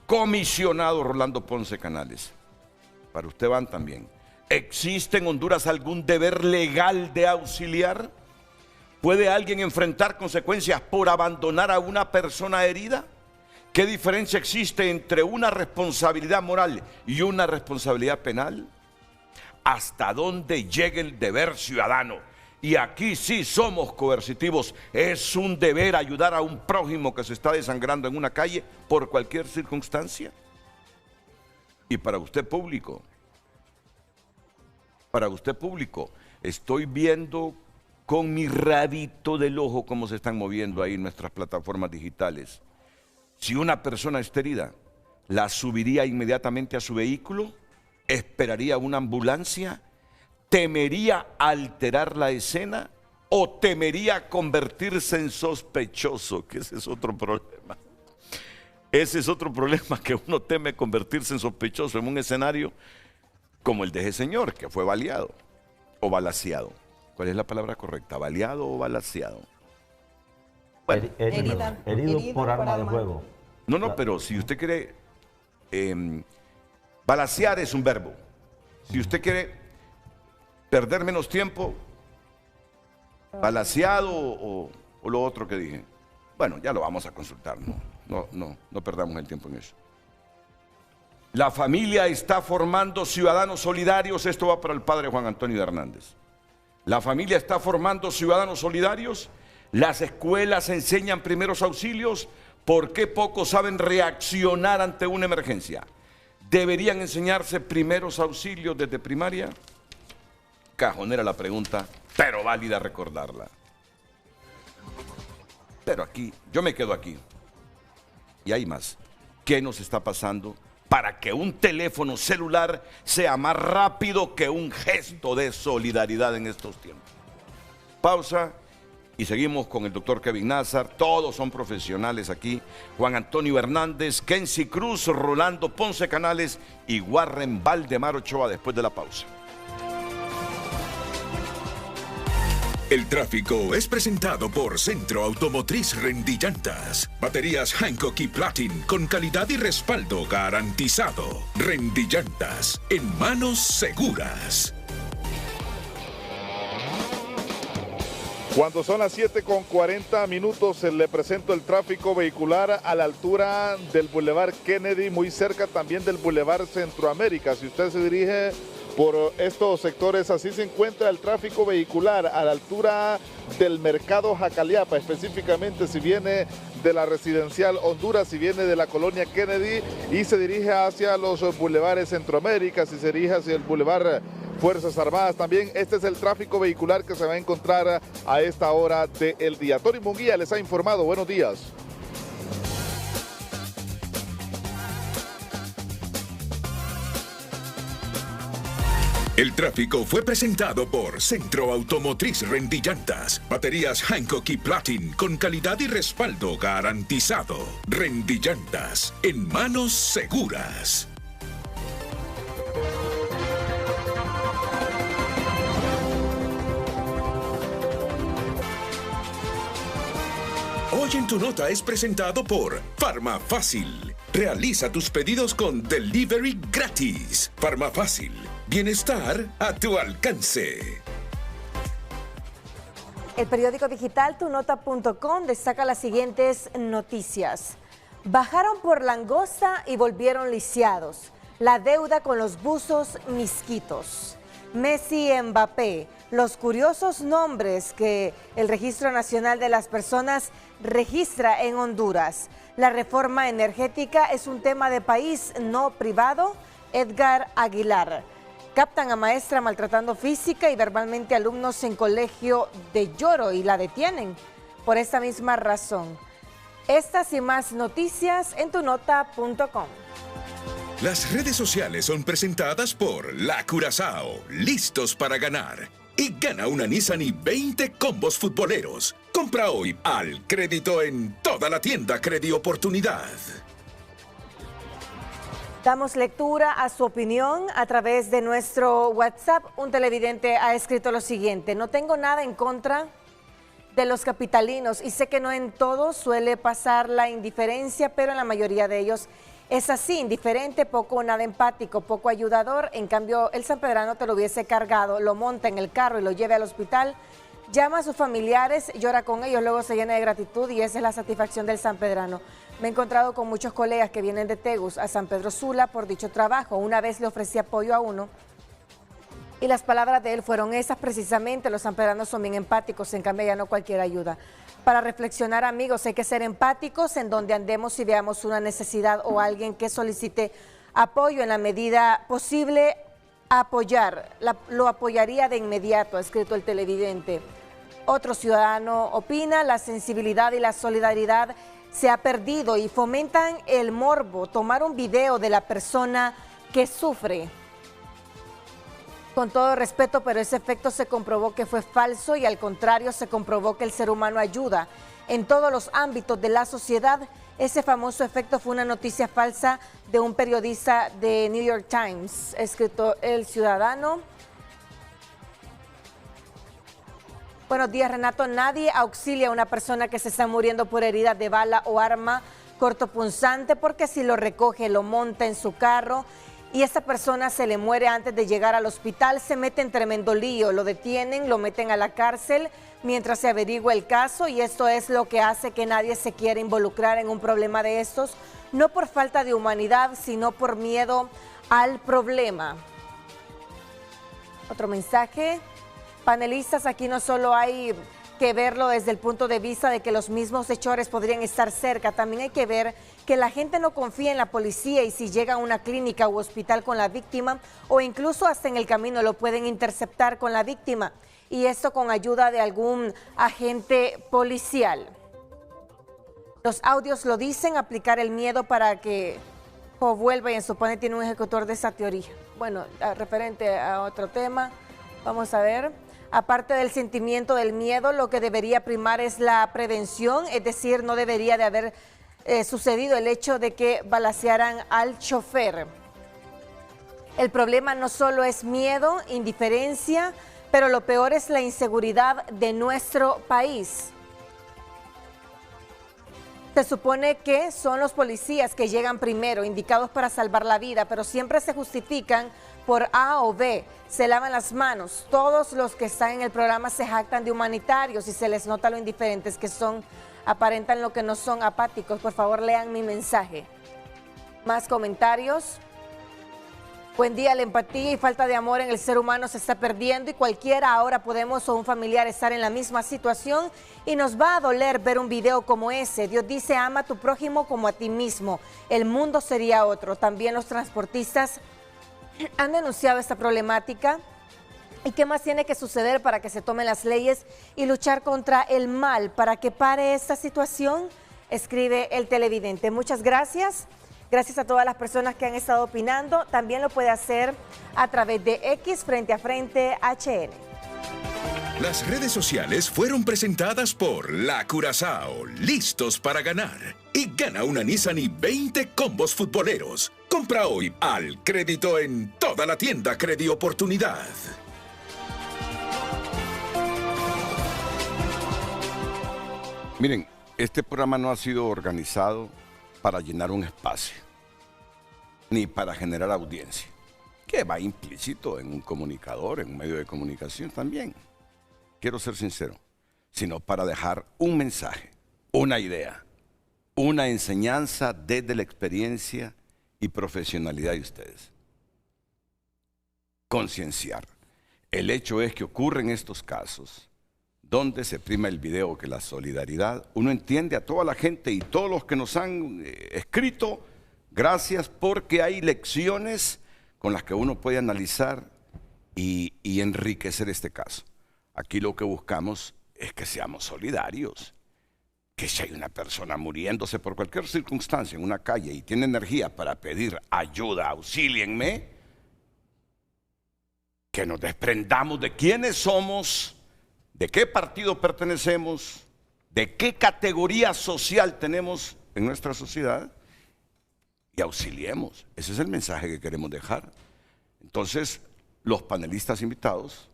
comisionado Rolando Ponce Canales. Para usted van también. ¿Existe en Honduras algún deber legal de auxiliar? ¿Puede alguien enfrentar consecuencias por abandonar a una persona herida? ¿Qué diferencia existe entre una responsabilidad moral y una responsabilidad penal? ¿Hasta dónde llega el deber ciudadano? Y aquí sí somos coercitivos. ¿Es un deber ayudar a un prójimo que se está desangrando en una calle por cualquier circunstancia? Y para usted público, estoy viendo con mi rabito del ojo cómo se están moviendo ahí nuestras plataformas digitales. Si una persona está herida, ¿la subiría inmediatamente a su vehículo? ¿Esperaría una ambulancia? ¿Temería alterar la escena? ¿O temería convertirse en sospechoso? Que ese es otro problema. Ese es otro problema, que uno teme convertirse en sospechoso en un escenario como el de ese señor, que fue baleado o balaceado. ¿Cuál es la palabra correcta? ¿Baleado o balaceado? Bueno, herido por arma de fuego. No, pero si usted quiere, balacear es un verbo. Si usted quiere perder menos tiempo, balaceado o lo otro que dije. Bueno, ya lo vamos a consultar, no perdamos el tiempo en eso. La familia está formando ciudadanos solidarios. Esto va para el padre Juan Antonio Hernández. La familia está formando ciudadanos solidarios. Las escuelas enseñan primeros auxilios. ¿Por qué pocos saben reaccionar ante una emergencia? ¿Deberían enseñarse primeros auxilios desde primaria? Cajonera la pregunta, pero válida recordarla. Pero aquí, yo me quedo aquí. Y hay más. ¿Qué nos está pasando? para que un teléfono celular sea más rápido que un gesto de solidaridad en estos tiempos. Pausa y seguimos con el doctor Kevin Nazar. Todos son profesionales aquí. Juan Antonio Hernández, Kenzie Cruz, Rolando Ponce Canales y Warren Valdemar Ochoa después de la pausa. El tráfico es presentado por Centro Automotriz Rendillantas. Baterías Hankook y Platin con calidad y respaldo garantizado. Rendillantas, en manos seguras. Cuando son las 7:40, le presento el tráfico vehicular a la altura del Boulevard Kennedy, muy cerca también del Boulevard Centroamérica. Si usted se dirige por estos sectores, así se encuentra el tráfico vehicular a la altura del Mercado Jacaliapa, específicamente si viene de la Residencial Honduras, si viene de la Colonia Kennedy y se dirige hacia los Boulevares Centroamérica, si se dirige hacia el Boulevard Fuerzas Armadas también. Este es el tráfico vehicular que se va a encontrar a esta hora del día. Tony Munguía les ha informado. Buenos días. El tráfico fue presentado por Centro Automotriz Rendillantas. Baterías Hankook y Platin con calidad y respaldo garantizado. Rendillantas, en manos seguras. Hoy en tu nota es presentado por Farmafácil. Realiza tus pedidos con delivery gratis. Farmafácil. Bienestar a tu alcance. El periódico digital tunota.com destaca las siguientes noticias. Bajaron por langosta y volvieron lisiados. La deuda con los buzos misquitos. Messi y Mbappé, los curiosos nombres que el Registro Nacional de las Personas registra en Honduras. La reforma energética es un tema de país, no privado. Edgar Aguilar. Captan a maestra maltratando física y verbalmente a alumnos en colegio de Lloro y la detienen por esta misma razón. Estas y más noticias en tunota.com. Las redes sociales son presentadas por La Curazao, listos para ganar. Y gana una Nissan y 20 combos futboleros. Compra hoy al crédito en toda la tienda Credioportunidad. Damos lectura a su opinión a través de nuestro WhatsApp. Un televidente ha escrito lo siguiente: no tengo nada en contra de los capitalinos y sé que no en todos suele pasar la indiferencia, pero en la mayoría de ellos es así, indiferente, poco o nada empático, poco ayudador. En cambio, el sanpedrano te lo hubiese cargado, lo monta en el carro y lo lleve al hospital, llama a sus familiares, llora con ellos, luego se llena de gratitud y esa es la satisfacción del sanpedrano. Me he encontrado con muchos colegas que vienen de Tegus a San Pedro Sula por dicho trabajo. Una vez le ofrecí apoyo a uno y las palabras de él fueron esas precisamente: los sanpedranos son bien empáticos, en cambio ya no cualquier ayuda. Para reflexionar, amigos, hay que ser empáticos en donde andemos y veamos una necesidad o alguien que solicite apoyo en la medida posible, apoyar. Lo apoyaría de inmediato, ha escrito el televidente. Otro ciudadano opina: la sensibilidad y la solidaridad se ha perdido y fomentan el morbo, tomar un video de la persona que sufre. Con todo respeto, pero ese efecto se comprobó que fue falso y al contrario se comprobó que el ser humano ayuda en todos los ámbitos de la sociedad. Ese famoso efecto fue una noticia falsa de un periodista de New York Times, escrito el ciudadano. Buenos días, Renato. Nadie auxilia a una persona que se está muriendo por heridas de bala o arma cortopunzante, porque si lo recoge, lo monta en su carro y esa persona se le muere antes de llegar al hospital, se mete en tremendo lío, lo detienen, lo meten a la cárcel mientras se averigua el caso, y esto es lo que hace que nadie se quiera involucrar en un problema de estos, no por falta de humanidad, sino por miedo al problema. Otro mensaje. Panelistas, aquí no solo hay que verlo desde el punto de vista de que los mismos hechores podrían estar cerca, también hay que ver que la gente no confía en la policía y si llega a una clínica u hospital con la víctima o incluso hasta en el camino lo pueden interceptar con la víctima, y esto con ayuda de algún agente policial. Los audios lo dicen: aplicar el miedo para que o vuelva y en su panel tiene un ejecutor de esa teoría. Bueno, referente a otro tema, vamos a ver. Aparte del sentimiento del miedo, lo que debería primar es la prevención, es decir, no debería de haber sucedido el hecho de que balacearan al chofer. El problema no solo es miedo, indiferencia, pero lo peor es la inseguridad de nuestro país. Se supone que son los policías que llegan primero, indicados para salvar la vida, pero siempre se justifican por A o B, se lavan las manos. Todos los que están en el programa se jactan de humanitarios y se les nota lo indiferentes que son, aparentan lo que no son, apáticos. Por favor, lean mi mensaje. Más comentarios. Buen día, la empatía y falta de amor en el ser humano se está perdiendo y cualquiera ahora podemos o un familiar estar en la misma situación y nos va a doler ver un video como ese. Dios dice, ama a tu prójimo como a ti mismo. El mundo sería otro. También los transportistas han denunciado esta problemática. ¿Y qué más tiene que suceder para que se tomen las leyes y luchar contra el mal para que pare esta situación? Escribe el televidente. Muchas gracias. Gracias a todas las personas que han estado opinando. También lo puede hacer a través de X Frente a Frente HN. Las redes sociales fueron presentadas por La Curazao, listos para ganar. Y gana una Nissan y 20 combos futboleros. Compra hoy al crédito en toda la tienda Credi Oportunidad. Miren, este programa no ha sido organizado para llenar un espacio, ni para generar audiencia, que va implícito en un comunicador, en un medio de comunicación también. Quiero ser sincero, sino para dejar un mensaje, una idea, una enseñanza desde la experiencia y profesionalidad de ustedes. Concienciar. El hecho es que ocurren estos casos donde se prima el video que la solidaridad. Uno entiende a toda la gente y todos los que nos han escrito, gracias, porque hay lecciones con las que uno puede analizar y enriquecer este caso. Aquí lo que buscamos es que seamos solidarios, que si hay una persona muriéndose por cualquier circunstancia en una calle y tiene energía para pedir ayuda, auxílienme, que nos desprendamos de quiénes somos, de qué partido pertenecemos, de qué categoría social tenemos en nuestra sociedad y auxiliemos. Ese es el mensaje que queremos dejar. Entonces, los panelistas invitados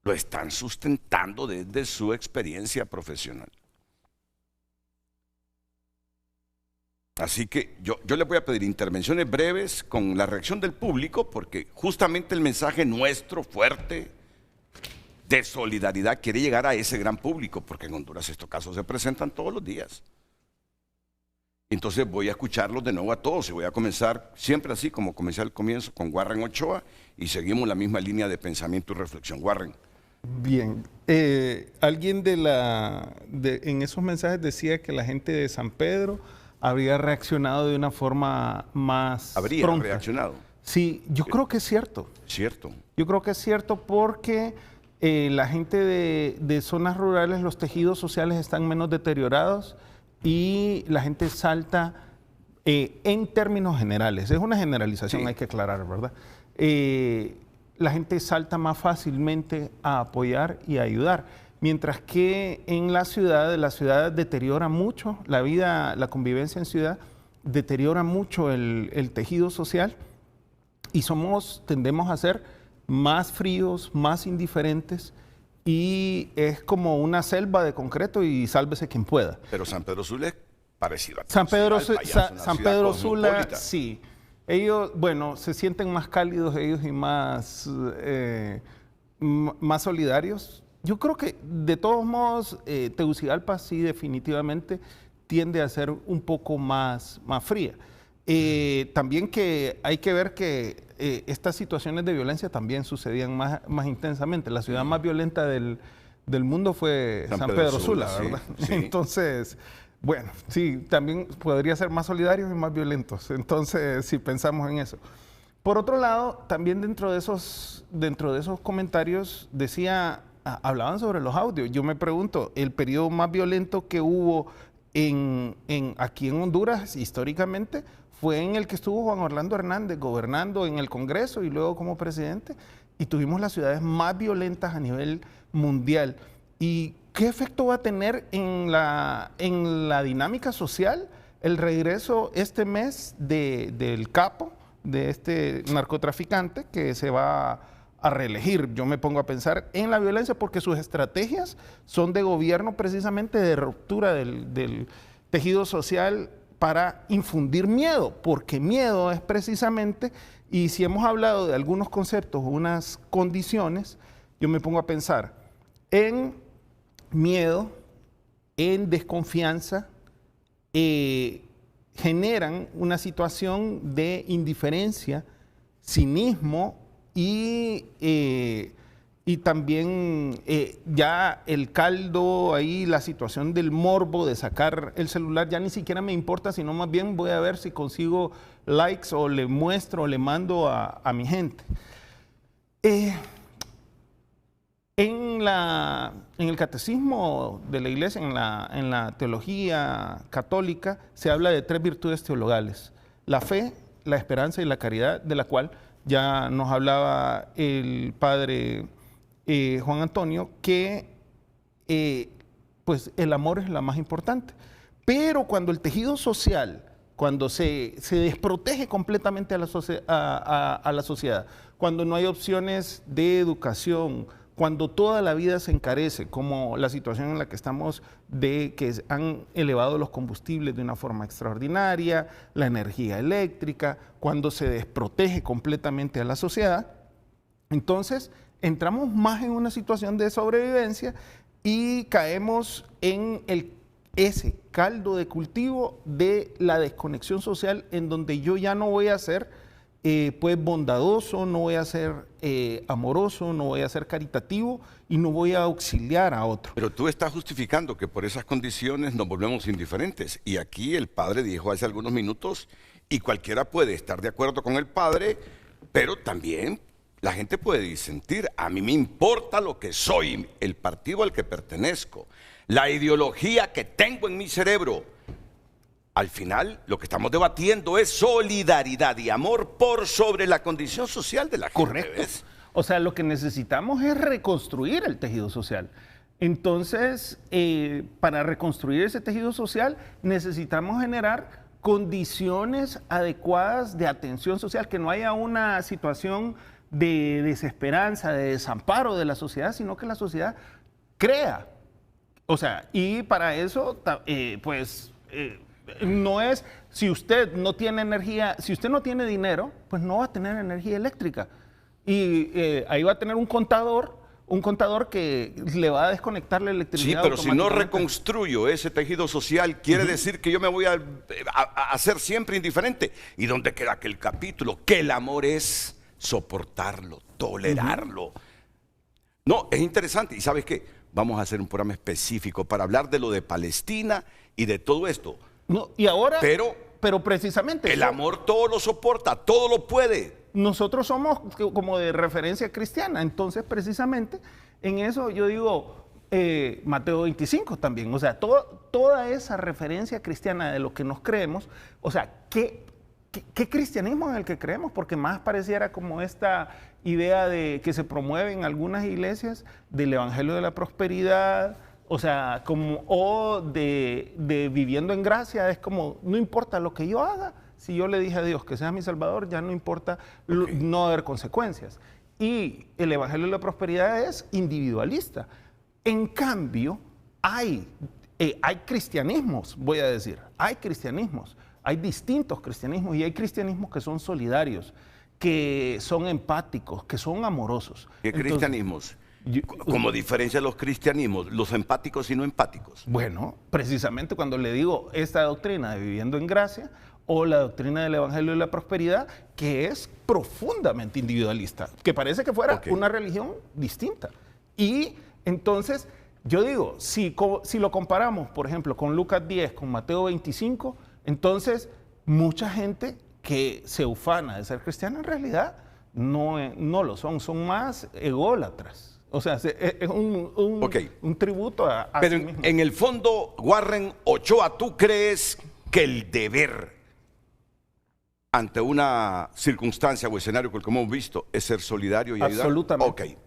lo están sustentando desde su experiencia profesional. Así que yo les voy a pedir intervenciones breves con la reacción del público, porque justamente el mensaje nuestro fuerte de solidaridad quiere llegar a ese gran público, porque en Honduras estos casos se presentan todos los días. Entonces voy a escucharlos de nuevo a todos y voy a comenzar siempre así como comencé al comienzo con Warren Ochoa y seguimos la misma línea de pensamiento y reflexión. Warren. Bien, alguien en esos mensajes decía que la gente de San Pedro habría reaccionado de una forma más ¿Habría pronta. reaccionado? Sí, yo creo que es cierto. Cierto. Yo creo que es cierto porque la gente de zonas rurales, los tejidos sociales están menos deteriorados y la gente salta en términos generales. Es una generalización, sí. Hay que aclarar, ¿verdad? La gente salta más fácilmente a apoyar y a ayudar. Mientras que en la ciudad deteriora mucho la vida, la convivencia en ciudad, deteriora mucho el tejido social y tendemos a ser más fríos, más indiferentes y es como una selva de concreto y sálvese quien pueda. Pero San Pedro Sula es parecido a San Pedro Sula, sí. Ellos, bueno, se sienten más cálidos ellos y más solidarios. Yo creo que de todos modos Tegucigalpa sí definitivamente tiende a ser un poco más fría. También que hay que ver que estas situaciones de violencia también sucedían más intensamente. La ciudad más violenta del mundo fue San Pedro Sula, ¿verdad? Sí, sí. Entonces, bueno, sí, también podría ser más solidarios y más violentos. Entonces, si pensamos en eso. Por otro lado, también dentro de esos comentarios hablaban sobre los audios. Yo me pregunto, el periodo más violento que hubo aquí en Honduras, históricamente, fue en el que estuvo Juan Orlando Hernández gobernando en el Congreso y luego como presidente, y tuvimos las ciudades más violentas a nivel mundial. ¿Y qué efecto va a tener en la dinámica social el regreso este mes del capo, de este narcotraficante que se va a reelegir? Yo me pongo a pensar en la violencia porque sus estrategias son de gobierno precisamente de ruptura del tejido social para infundir miedo, porque miedo es precisamente, y si hemos hablado de algunos conceptos, unas condiciones, yo me pongo a pensar en miedo, en desconfianza, generan una situación de indiferencia, cinismo y también ya el caldo ahí, la situación del morbo de sacar el celular, ya ni siquiera me importa, sino más bien voy a ver si consigo likes o le muestro o le mando a mi gente. En el catecismo de la iglesia, en la teología católica, se habla de 3 virtudes teologales: la fe, la esperanza y la caridad, de la cual ya nos hablaba el padre Juan Antonio, que pues el amor es la más importante. Pero cuando el tejido social, cuando se desprotege completamente a la sociedad, cuando no hay opciones de educación, cuando toda la vida se encarece, como la situación en la que estamos, de que han elevado los combustibles de una forma extraordinaria, la energía eléctrica, cuando se desprotege completamente a la sociedad, entonces entramos más en una situación de sobrevivencia y caemos en ese caldo de cultivo de la desconexión social, en donde yo ya no voy a ser pues bondadoso, no voy a ser amoroso, no voy a ser caritativo y no voy a auxiliar a otro. Pero tú estás justificando que por esas condiciones nos volvemos indiferentes. Y aquí el padre dijo hace algunos minutos, y cualquiera puede estar de acuerdo con el padre, pero también la gente puede disentir. A mí me importa lo que soy, el partido al que pertenezco, la ideología que tengo en mi cerebro. Al final, lo que estamos debatiendo es solidaridad y amor por sobre la condición social de la gente. Correcto. ¿Ves? O sea, lo que necesitamos es reconstruir el tejido social. Entonces, para reconstruir ese tejido social, necesitamos generar condiciones adecuadas de atención social, que no haya una situación de desesperanza, de desamparo de la sociedad, sino que la sociedad crea. O sea, y para eso, no es, si usted no tiene energía, si usted no tiene dinero, pues no va a tener energía eléctrica. Y ahí va a tener un contador que le va a desconectar la electricidad. Sí, pero si no reconstruyo ese tejido social, quiere decir que yo me voy a hacer siempre indiferente. ¿Y dónde queda aquel capítulo? Que el amor es soportarlo, tolerarlo. No, es interesante. ¿Y sabes qué? Vamos a hacer un programa específico para hablar de lo de Palestina y de todo esto. No, y ahora, pero precisamente el amor todo lo soporta, todo lo puede. Nosotros somos como de referencia cristiana, entonces precisamente en eso yo digo Mateo 25 también, o sea, toda esa referencia cristiana de lo que nos creemos, o sea, ¿qué cristianismo es el que creemos? Porque más pareciera como esta idea de que se promueve en algunas iglesias del evangelio de la prosperidad, o sea, o de viviendo en gracia, es como, no importa lo que yo haga, si yo le dije a Dios que sea mi Salvador, ya no importa no haber consecuencias. Y el evangelio de la prosperidad es individualista. En cambio, hay cristianismos, voy a decir, hay cristianismos, hay distintos cristianismos y hay cristianismos que son solidarios, que son empáticos, que son amorosos. ¿Qué cristianismos? ¿Cómo diferencia los cristianismos, los empáticos y no empáticos? Bueno, precisamente cuando le digo esta doctrina de viviendo en gracia o la doctrina del evangelio de la prosperidad, que es profundamente individualista, que parece que fuera una religión distinta. Y entonces, yo digo, si lo comparamos, por ejemplo, con Lucas 10, con Mateo 25, entonces mucha gente que se ufana de ser cristiana en realidad no lo son más ególatras. O sea, es un tributo a Pero sí mismo. en el fondo, Warren Ochoa, ¿tú crees que el deber ante una circunstancia o escenario como hemos visto es ser solidario y ayudar? Absolutamente. Ok.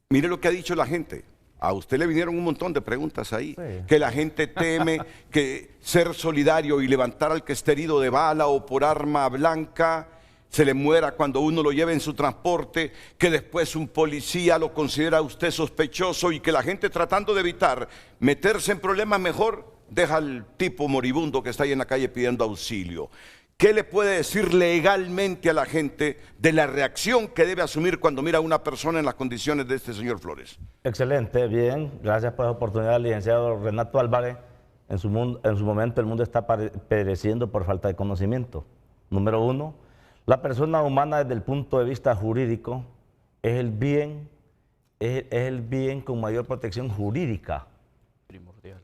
Mire lo que ha dicho la gente. A usted le vinieron un montón de preguntas ahí. Sí. Que la gente teme que ser solidario y levantar al que esté herido de bala o por arma blanca se le muera cuando uno lo lleve en su transporte, que después un policía lo considera a usted sospechoso y que la gente tratando de evitar meterse en problemas mejor deja al tipo moribundo que está ahí en la calle pidiendo auxilio. ¿Qué le puede decir legalmente a la gente de la reacción que debe asumir cuando mira a una persona en las condiciones de este señor Flores? Excelente, bien. Gracias por la oportunidad, licenciado Renato Álvarez. En su momento el mundo está pereciendo por falta de conocimiento. Número uno, la persona humana desde el punto de vista jurídico es el bien con mayor protección jurídica. Primordial.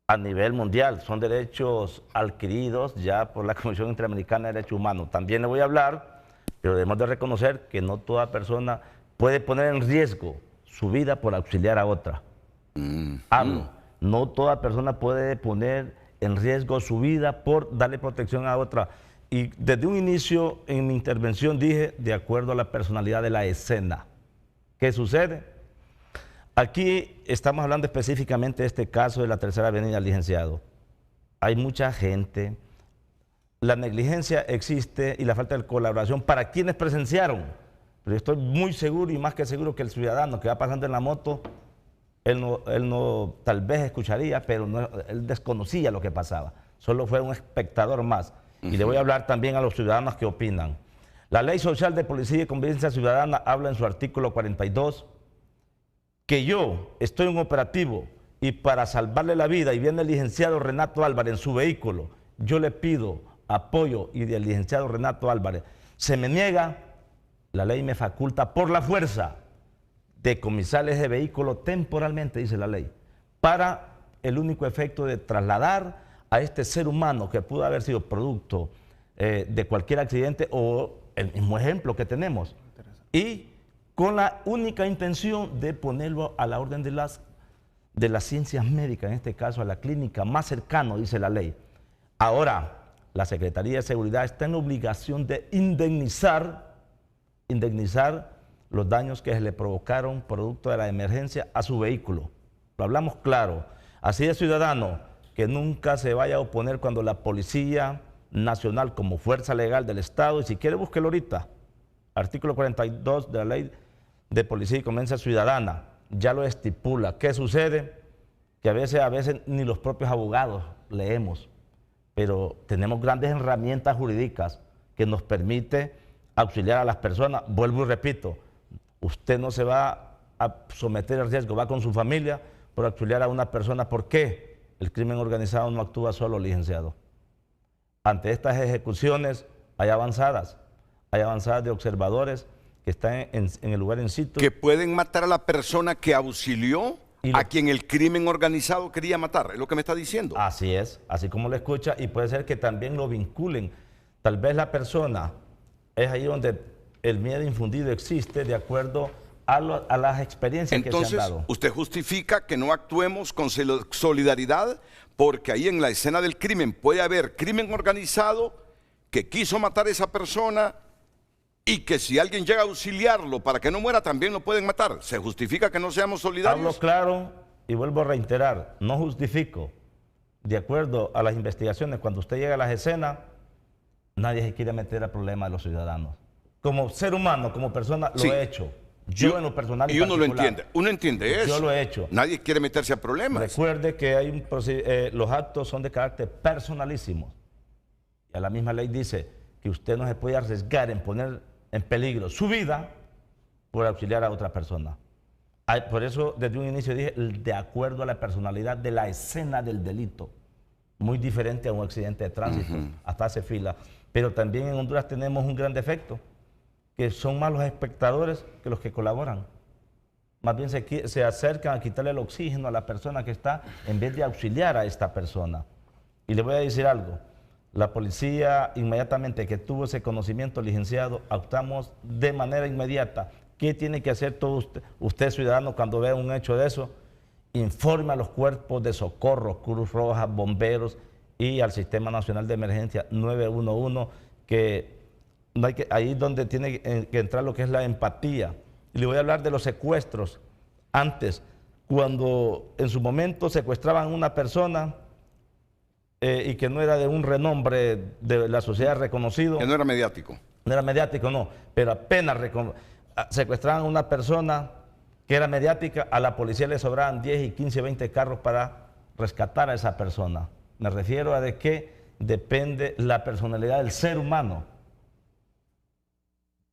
A nivel mundial, son derechos adquiridos ya por la Comisión Interamericana de Derechos Humanos. También le voy a hablar, pero debemos de reconocer que no toda persona puede poner en riesgo su vida por auxiliar a otra. Hablo, no toda persona puede poner en riesgo su vida por darle protección a otra. Y desde un inicio en mi intervención dije, de acuerdo a la personalidad de la escena. ¿Qué sucede? Aquí estamos hablando específicamente de este caso de la Tercera Avenida, licenciado. Hay mucha gente, la negligencia existe y la falta de colaboración para quienes presenciaron. Pero yo estoy muy seguro y más que seguro que el ciudadano que va pasando en la moto, él no tal vez escucharía, pero él desconocía lo que pasaba. Solo fue un espectador más. Y le voy a hablar también a los ciudadanos que opinan. La Ley Social de Policía y Convivencia Ciudadana habla en su artículo 42 que yo estoy en un operativo y para salvarle la vida y viene el licenciado Renato Álvarez en su vehículo, yo le pido apoyo y del licenciado Renato Álvarez se me niega, la ley me faculta por la fuerza decomisar ese vehículo temporalmente, dice la ley, para el único efecto de trasladar a este ser humano que pudo haber sido producto de cualquier accidente o el mismo ejemplo que tenemos. Y con la única intención de ponerlo a la orden de las ciencias médicas, en este caso a la clínica más cercana, dice la ley. Ahora, la Secretaría de Seguridad está en obligación de indemnizar los daños que se le provocaron producto de la emergencia a su vehículo. Lo hablamos claro. Así de ciudadano, que nunca se vaya a oponer cuando la Policía Nacional como fuerza legal del Estado, y si quiere búsquelo ahorita, artículo 42 de la Ley de Policía y Convivencia Ciudadana, ya lo estipula. ¿Qué sucede? Que a veces ni los propios abogados leemos, pero tenemos grandes herramientas jurídicas que nos permite auxiliar a las personas. Vuelvo y repito, usted no se va a someter al riesgo, va con su familia por auxiliar a una persona. ¿Por qué? El crimen organizado no actúa solo, licenciado. Ante estas ejecuciones hay avanzadas de observadores que están en el lugar in situ. Que pueden matar a la persona que auxilió a quien el crimen organizado quería matar, es lo que me está diciendo. Así es, así como lo escucha, y puede ser que también lo vinculen. Tal vez la persona, es ahí donde el miedo infundido existe de acuerdo a las experiencias que se han dado. Entonces, usted justifica que no actuemos con solidaridad porque ahí en la escena del crimen puede haber crimen organizado que quiso matar a esa persona y que si alguien llega a auxiliarlo para que no muera también lo pueden matar. ¿Se justifica que no seamos solidarios? Hablo claro y vuelvo a reiterar, no justifico. De acuerdo a las investigaciones, cuando usted llega a las escenas, nadie se quiere meter al problema de los ciudadanos. Como ser humano, como persona, lo he hecho. Yo en lo personal y uno lo entiende, uno entiende eso. Yo lo he hecho. Nadie quiere meterse a problemas. Recuerde que hay los actos son de carácter personalísimo. Y a la misma ley dice que usted no se puede arriesgar en poner en peligro su vida por auxiliar a otra persona. Por eso desde un inicio dije, de acuerdo a la personalidad de la escena del delito, muy diferente a un accidente de tránsito, hasta hace fila. Pero también en Honduras tenemos un gran defecto, que son más los espectadores que los que colaboran. Más bien se acercan a quitarle el oxígeno a la persona que está en vez de auxiliar a esta persona. Y le voy a decir algo, la policía inmediatamente que tuvo ese conocimiento, licenciado, actuamos de manera inmediata, ¿Qué tiene que hacer todo usted ciudadano cuando vea un hecho de eso? Informe a los cuerpos de socorro, Cruz Roja, bomberos y al Sistema Nacional de Emergencia 911, que, no hay que ahí es donde tiene que entrar lo que es la empatía. Y le voy a hablar de los secuestros. Antes, cuando en su momento secuestraban a una persona y que no era de un renombre de la sociedad reconocido. Que no era mediático. No era mediático, no, pero apenas secuestraban a una persona que era mediática, a la policía le sobraban 10 y 15, 20 carros para rescatar a esa persona. Me refiero a de qué depende la personalidad del ser humano.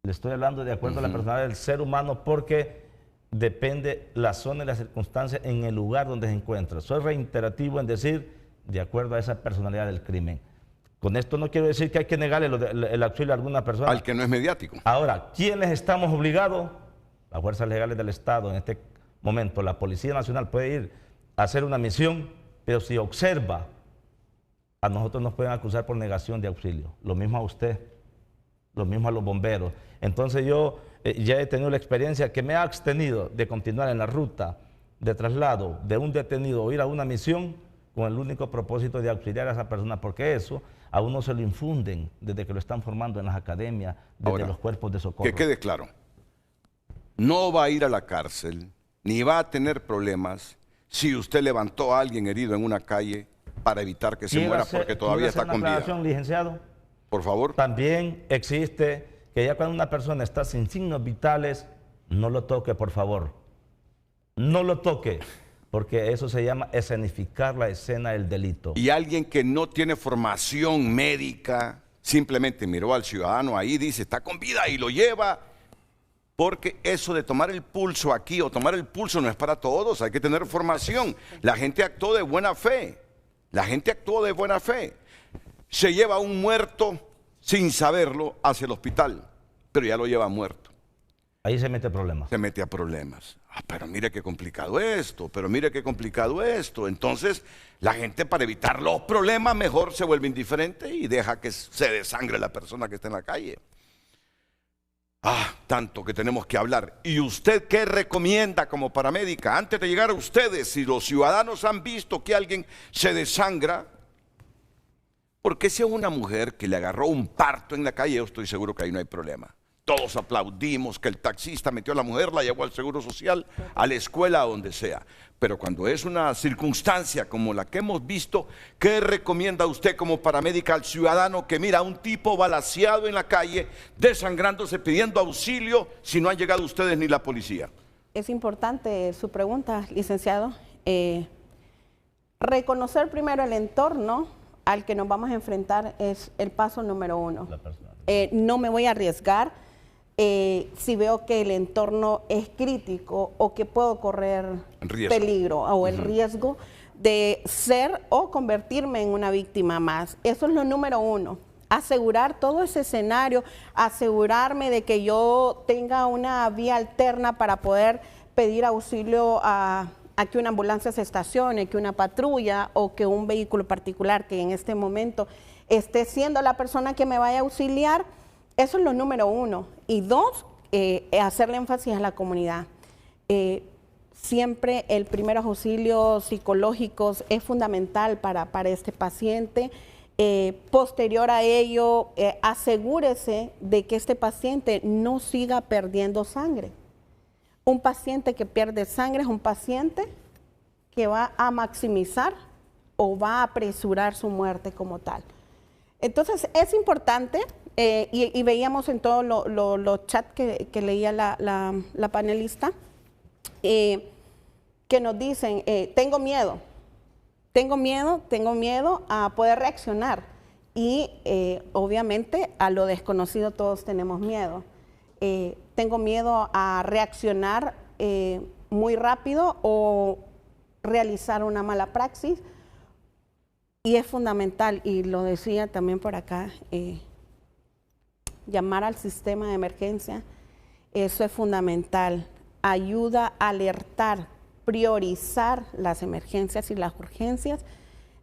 Le estoy hablando de acuerdo a la personalidad del ser humano porque depende la zona y las circunstancias en el lugar donde se encuentra. Soy reiterativo en decir de acuerdo a esa personalidad del crimen. Con esto no quiero decir que hay que negarle el auxilio a alguna persona. Al que no es mediático. Ahora, ¿quiénes estamos obligados? Las fuerzas legales del Estado en este momento. La Policía Nacional puede ir a hacer una misión, pero si observa, a nosotros nos pueden acusar por negación de auxilio. Lo mismo a usted, lo mismo a los bomberos. Entonces yo ya he tenido la experiencia que me ha abstenido de continuar en la ruta de traslado de un detenido o ir a una misión con el único propósito de auxiliar a esa persona, porque eso a uno se lo infunden desde que lo están formando en las academias, desde Ahora, los cuerpos de socorro. Que quede claro, no va a ir a la cárcel, ni va a tener problemas si usted levantó a alguien herido en una calle para evitar que se muera porque todavía está con vida. Licenciado. Por favor. También existe que ya cuando una persona está sin signos vitales, no lo toque, por favor. No lo toque, porque eso se llama escenificar la escena del delito. Y alguien que no tiene formación médica, simplemente miró al ciudadano ahí, dice, está con vida y lo lleva, porque eso de tomar el pulso aquí o tomar el pulso no es para todos, hay que tener formación. La gente actuó de buena fe, la gente actuó de buena fe. Se lleva a un muerto sin saberlo hacia el hospital, pero ya lo lleva muerto. Ahí se mete problemas. Se mete a problemas. Pero mire qué complicado esto, pero mire qué complicado esto. Entonces, la gente para evitar los problemas mejor se vuelve indiferente y deja que se desangre la persona que está en la calle. Tanto que tenemos que hablar. ¿Y usted qué recomienda como paramédica? Antes de llegar a ustedes, si los ciudadanos han visto que alguien se desangra, porque si es una mujer que le agarró un parto en la calle, yo estoy seguro que ahí no hay problema. Todos aplaudimos que el taxista metió a la mujer, la llevó al Seguro Social, a la escuela, a donde sea. Pero cuando es una circunstancia como la que hemos visto, ¿qué recomienda usted como paramédica al ciudadano que mira a un tipo balaceado en la calle, desangrándose, pidiendo auxilio, si no han llegado ustedes ni la policía? Es importante su pregunta, licenciado. Reconocer primero el entorno al que nos vamos a enfrentar es el paso número uno. No me voy a arriesgar si veo que el entorno es crítico o que puedo correr peligro o el riesgo de ser o convertirme en una víctima más. Eso es lo número uno. Asegurar todo ese escenario, asegurarme de que yo tenga una vía alterna para poder pedir auxilio a que una ambulancia se estacione, que una patrulla o que un vehículo particular que en este momento esté siendo la persona que me vaya a auxiliar. Eso es lo número uno. Y dos, hacerle énfasis a la comunidad. Siempre el primeros auxilios psicológicos es fundamental para este paciente. Posterior a ello, asegúrese de que este paciente no siga perdiendo sangre. Un paciente que pierde sangre es un paciente que va a maximizar o va a apresurar su muerte como tal. Entonces es importante, y veíamos en todos los chats que leía la panelista, que nos dicen, tengo miedo a poder reaccionar. Y obviamente a lo desconocido todos tenemos miedo. Tengo miedo a reaccionar muy rápido o realizar una mala praxis. Y es fundamental, y lo decía también por acá, llamar al sistema de emergencia, eso es fundamental. Ayuda a alertar, priorizar las emergencias y las urgencias,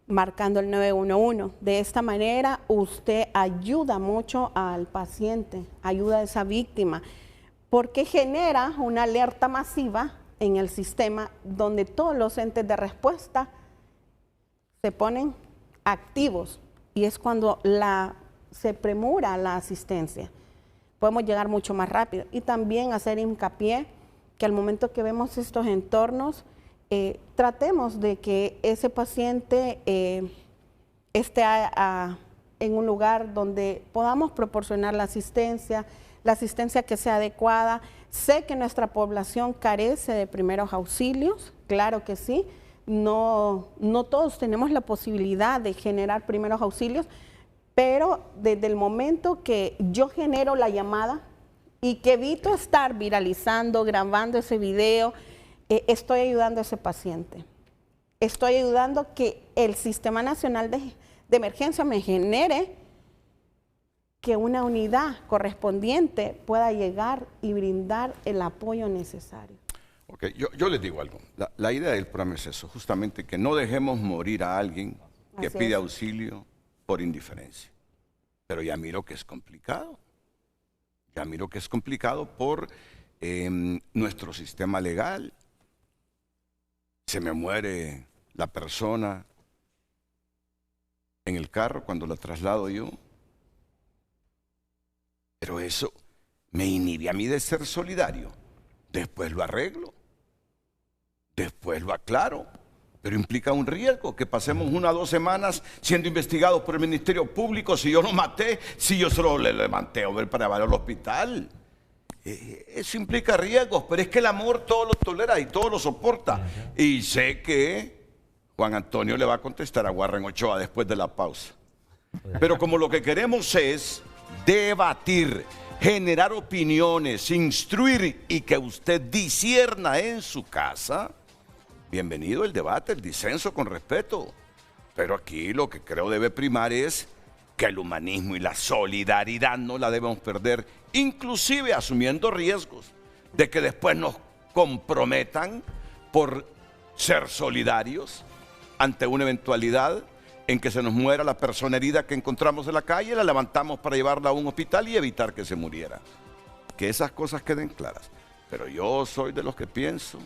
marcando el 911. De esta manera usted ayuda mucho al paciente, ayuda a esa víctima. porque genera una alerta masiva en el sistema donde todos los entes de respuesta se ponen activos y es cuando se premura la asistencia. Podemos llegar mucho más rápido y también hacer hincapié que al momento que vemos estos entornos, tratemos de que ese paciente esté en un lugar donde podamos proporcionar la asistencia que sea adecuada. Sé que nuestra población carece de primeros auxilios, claro que sí, no todos tenemos la posibilidad de generar primeros auxilios, pero desde el momento que yo genero la llamada y que evito estar viralizando, grabando ese video, estoy ayudando a ese paciente. Estoy ayudando a que el Sistema Nacional de Emergencia me genere que una unidad correspondiente pueda llegar y brindar el apoyo necesario. Ok, yo les digo algo. La idea del programa es eso, justamente que no dejemos morir a alguien que pide auxilio por indiferencia. Pero ya miro que es complicado. Ya miro que es complicado por nuestro sistema legal. Se me muere la persona en el carro cuando la traslado yo. Pero eso me inhibe a mí de ser solidario. Después lo arreglo. Después lo aclaro. Pero implica un riesgo, que pasemos 1 o 2 semanas siendo investigados por el Ministerio Público si yo no maté, si yo solo le levanté a ver para llevarlo al hospital. Eso implica riesgos, pero es que el amor todo lo tolera y todo lo soporta. Y sé que Juan Antonio le va a contestar a Warren Ochoa después de la pausa. Pero como lo que queremos es debatir, generar opiniones, instruir y que usted discierna en su casa, bienvenido el debate, el disenso con respeto. Pero aquí lo que creo debe primar es que el humanismo y la solidaridad no la debemos perder, inclusive asumiendo riesgos de que después nos comprometan por ser solidarios ante una eventualidad en que se nos muera la persona herida que encontramos en la calle, la levantamos para llevarla a un hospital y evitar que se muriera. Que esas cosas queden claras. Pero yo soy de los que pienso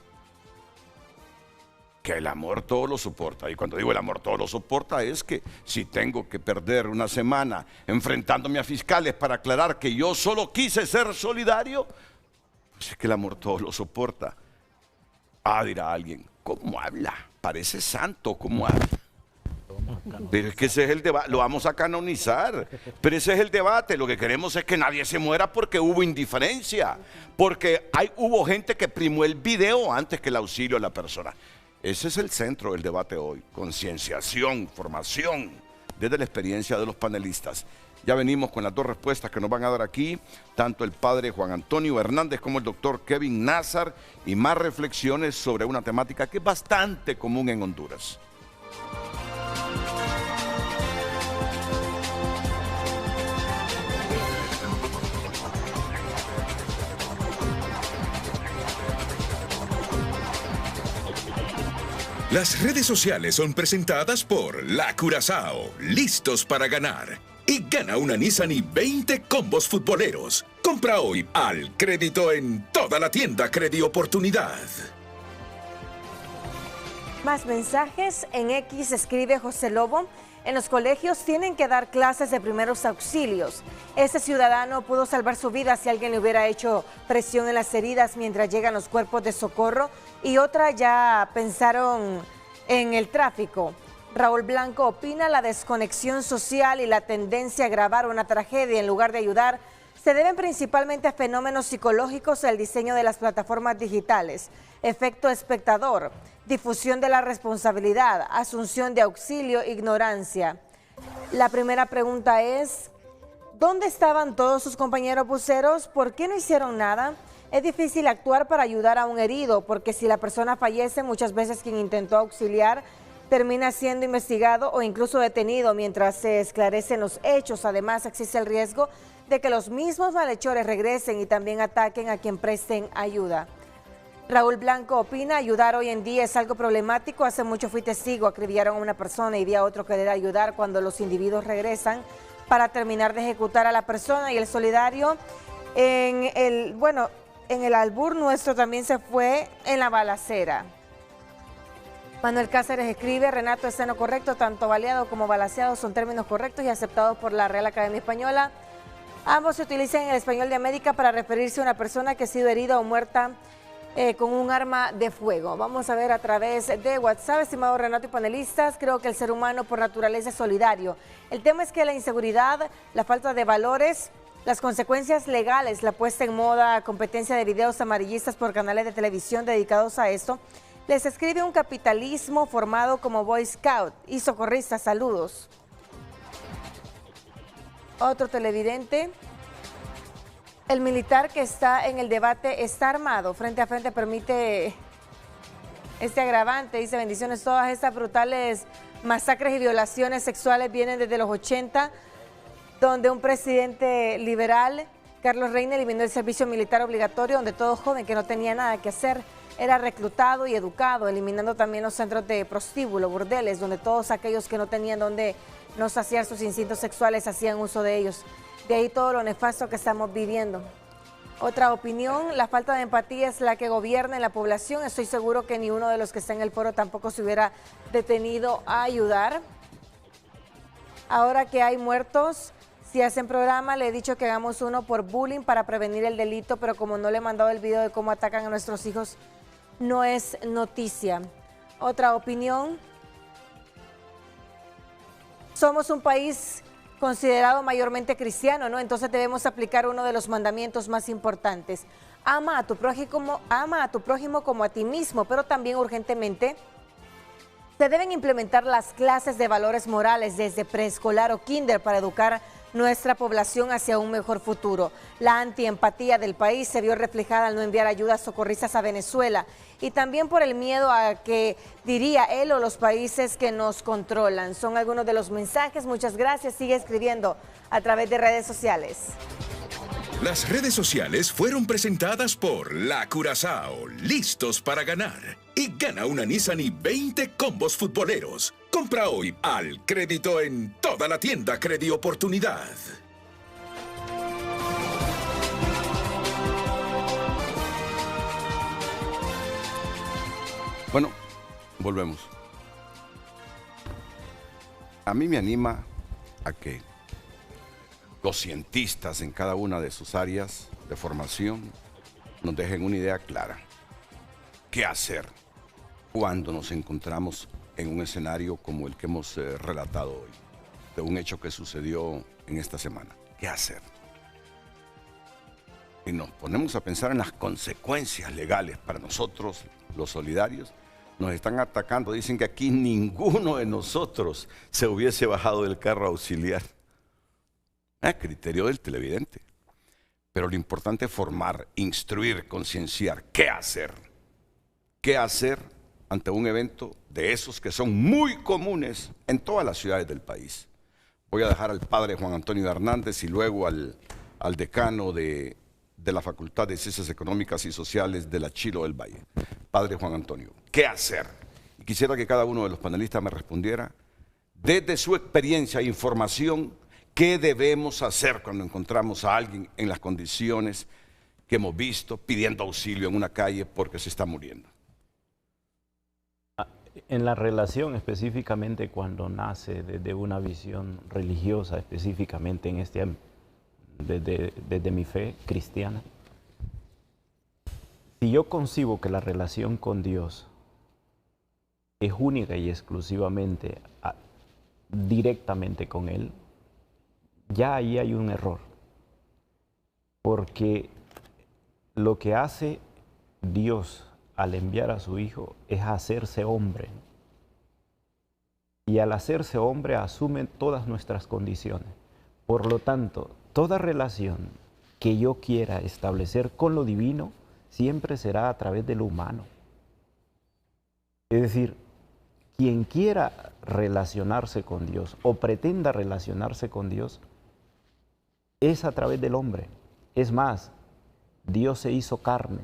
que el amor todo lo soporta. Y cuando digo el amor todo lo soporta es que si tengo que perder una semana enfrentándome a fiscales para aclarar que yo solo quise ser solidario, pues es que el amor todo lo soporta. Ah, dirá alguien, ¿cómo habla? Parece santo, ¿cómo habla? Pero es que ese es el debate, lo vamos a canonizar, pero ese es el debate. Lo que queremos es que nadie se muera porque hubo indiferencia, porque hubo gente que primó el video antes que el auxilio a la persona. Ese es el centro del debate hoy, concienciación, formación, desde la experiencia de los panelistas. Ya venimos con las 2 respuestas que nos van a dar aquí, tanto el padre Juan Antonio Hernández como el doctor Kevin Nazar, y más reflexiones sobre una temática que es bastante común en Honduras. Las redes sociales son presentadas por La Curazao, listos para ganar. Y gana una Nissan y 20 combos futboleros. Compra hoy al crédito en toda la tienda Credioportunidad. Más mensajes. En X escribe José Lobo. En los colegios tienen que dar clases de primeros auxilios. Ese ciudadano pudo salvar su vida si alguien le hubiera hecho presión en las heridas mientras llegan los cuerpos de socorro. Y otra, ya pensaron en el tráfico. Raúl Blanco opina: la desconexión social y la tendencia a agravar una tragedia en lugar de ayudar se deben principalmente a fenómenos psicológicos, el diseño de las plataformas digitales, efecto espectador, difusión de la responsabilidad, asunción de auxilio, ignorancia. La primera pregunta es: ¿dónde estaban todos sus compañeros buceros? ¿Por qué no hicieron nada? Es difícil actuar para ayudar a un herido, porque si la persona fallece, muchas veces quien intentó auxiliar termina siendo investigado o incluso detenido mientras se esclarecen los hechos. Además, existe el riesgo de que los mismos malhechores regresen y también ataquen a quien presten ayuda. Raúl Blanco opina: ayudar hoy en día es algo problemático. Hace mucho fui testigo, acribillaron a una persona y vi a otro querer ayudar cuando los individuos regresan para terminar de ejecutar a la persona. Y el solidario, en el albur nuestro también se fue en la balacera. Manuel Cáceres escribe, Renato, está en lo correcto, tanto baleado como balaceado son términos correctos y aceptados por la Real Academia Española. Ambos se utilizan en el español de América para referirse a una persona que ha sido herida o muerta con un arma de fuego. Vamos a ver a través de WhatsApp, estimado Renato y panelistas, creo que el ser humano por naturaleza es solidario. El tema es que la inseguridad, la falta de valores, las consecuencias legales, la puesta en moda, competencia de videos amarillistas por canales de televisión dedicados a esto, les escribe un capitalismo formado como Boy Scout y socorristas. Saludos. Otro televidente. El militar que está en el debate está armado. Frente a frente permite este agravante. Dice, bendiciones, todas estas brutales masacres y violaciones sexuales vienen desde los 80, donde un presidente liberal, Carlos Reina, eliminó el servicio militar obligatorio, donde todo joven que no tenía nada que hacer era reclutado y educado, eliminando también los centros de prostíbulo, burdeles, donde todos aquellos que no tenían donde no saciar sus instintos sexuales hacían uso de ellos. De ahí todo lo nefasto que estamos viviendo. Otra opinión, la falta de empatía es la que gobierna en la población. Estoy seguro que ni uno de los que está en el foro tampoco se hubiera detenido a ayudar. Ahora que hay muertos, si hacen programa, le he dicho que hagamos uno por bullying para prevenir el delito, pero como no le he mandado el video de cómo atacan a nuestros hijos, no es noticia. Otra opinión. Somos un país considerado mayormente cristiano, ¿no? Entonces debemos aplicar uno de los mandamientos más importantes. Ama a tu prójimo como a ti mismo, pero también urgentemente se deben implementar las clases de valores morales desde preescolar o kinder para educar nuestra población hacia un mejor futuro. La antiempatía del país se vio reflejada al no enviar ayudas socorristas a Venezuela y también por el miedo a que diría él o los países que nos controlan. Son algunos de los mensajes. Muchas gracias. Sigue escribiendo a través de redes sociales. Las redes sociales fueron presentadas por La Curazao, listos para ganar. Y gana una Nissan y 20 combos futboleros. Compra hoy al crédito en toda la tienda Credi Oportunidad. Bueno, volvemos. A mí me anima a que los cientistas en cada una de sus áreas de formación nos dejen una idea clara. ¿Qué hacer cuando nos encontramos en un escenario como el que hemos relatado hoy, de un hecho que sucedió en esta semana? ¿Qué hacer? Y nos ponemos a pensar en las consecuencias legales para nosotros, los solidarios. Nos están atacando, dicen que aquí ninguno de nosotros se hubiese bajado del carro a auxiliar. A criterio del televidente. Pero lo importante es formar, instruir, concienciar. ¿Qué hacer? ¿Qué hacer ante un evento de esos que son muy comunes en todas las ciudades del país? Voy a dejar al padre Juan Antonio Hernández y luego al decano de la Facultad de Ciencias Económicas y Sociales de la Chilo del Valle. Padre Juan Antonio, ¿qué hacer? Y quisiera que cada uno de los panelistas me respondiera desde su experiencia e información, ¿qué debemos hacer cuando encontramos a alguien en las condiciones que hemos visto pidiendo auxilio en una calle porque se está muriendo? En la relación específicamente cuando nace desde una visión religiosa, específicamente en este desde mi fe cristiana, si yo concibo que la relación con Dios es única y exclusivamente directamente con Él, ya ahí hay un error, porque lo que hace Dios al enviar a su Hijo es hacerse hombre, y al hacerse hombre asume todas nuestras condiciones. Por lo tanto, toda relación que yo quiera establecer con lo divino siempre será a través de lo humano. Es decir, quien quiera relacionarse con Dios o pretenda relacionarse con Dios es a través del hombre. Es más, Dios se hizo carne,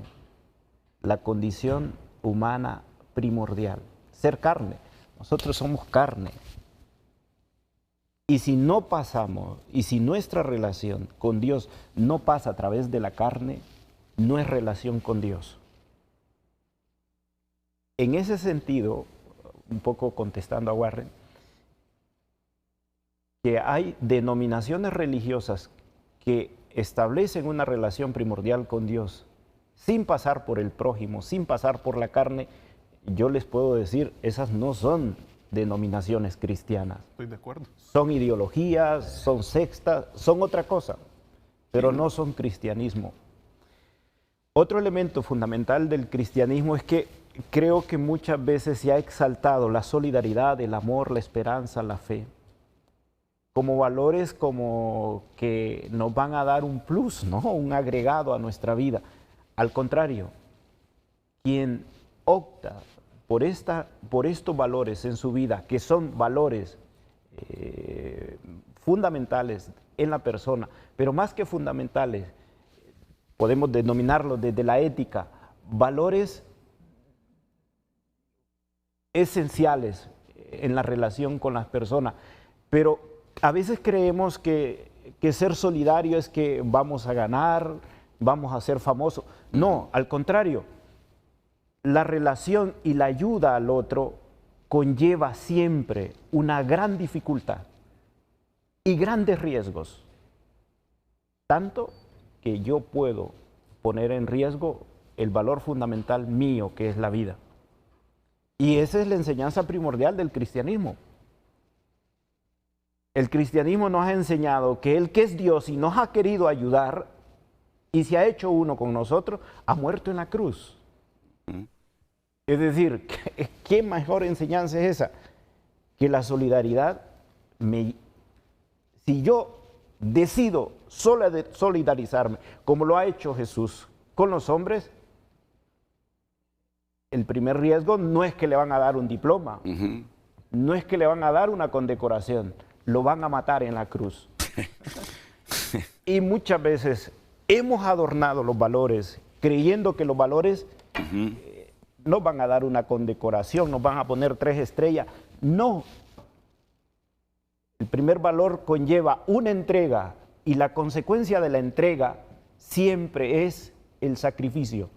la condición humana primordial, ser carne. Nosotros somos carne. Y si no pasamos, y si nuestra relación con Dios no pasa a través de la carne, no es relación con Dios. En ese sentido, un poco contestando a Warren, que hay denominaciones religiosas que establecen una relación primordial con Dios sin pasar por el prójimo, sin pasar por la carne. Yo les puedo decir, esas no son denominaciones cristianas. Estoy de acuerdo. Son ideologías, son sectas, son otra cosa, pero no son cristianismo. Otro elemento fundamental del cristianismo es que creo que muchas veces se ha exaltado la solidaridad, el amor, la esperanza, la fe, como valores como que nos van a dar un plus, ¿no? Un agregado a nuestra vida. Al contrario, quien opta por estos valores en su vida, que son valores fundamentales en la persona, pero más que fundamentales, podemos denominarlos desde la ética, valores esenciales en la relación con las personas. Pero a veces creemos que ser solidario es que vamos a ganar, vamos a ser famosos. No, al contrario, la relación y la ayuda al otro conlleva siempre una gran dificultad y grandes riesgos. Tanto que yo puedo poner en riesgo el valor fundamental mío, que es la vida. Y esa es la enseñanza primordial del cristianismo. El cristianismo nos ha enseñado que Él, que es Dios y nos ha querido ayudar y se ha hecho uno con nosotros, ha muerto en la cruz. Es decir, ¿qué mejor enseñanza es esa? Que la solidaridad, si yo decido solidarizarme, como lo ha hecho Jesús con los hombres, el primer riesgo no es que le van a dar un diploma, no es que le van a dar una condecoración, lo van a matar en la cruz. Y muchas veces hemos adornado los valores creyendo que los valores nos van a dar una condecoración, nos van a poner 3 estrellas. No. El primer valor conlleva una entrega y la consecuencia de la entrega siempre es el sacrificio.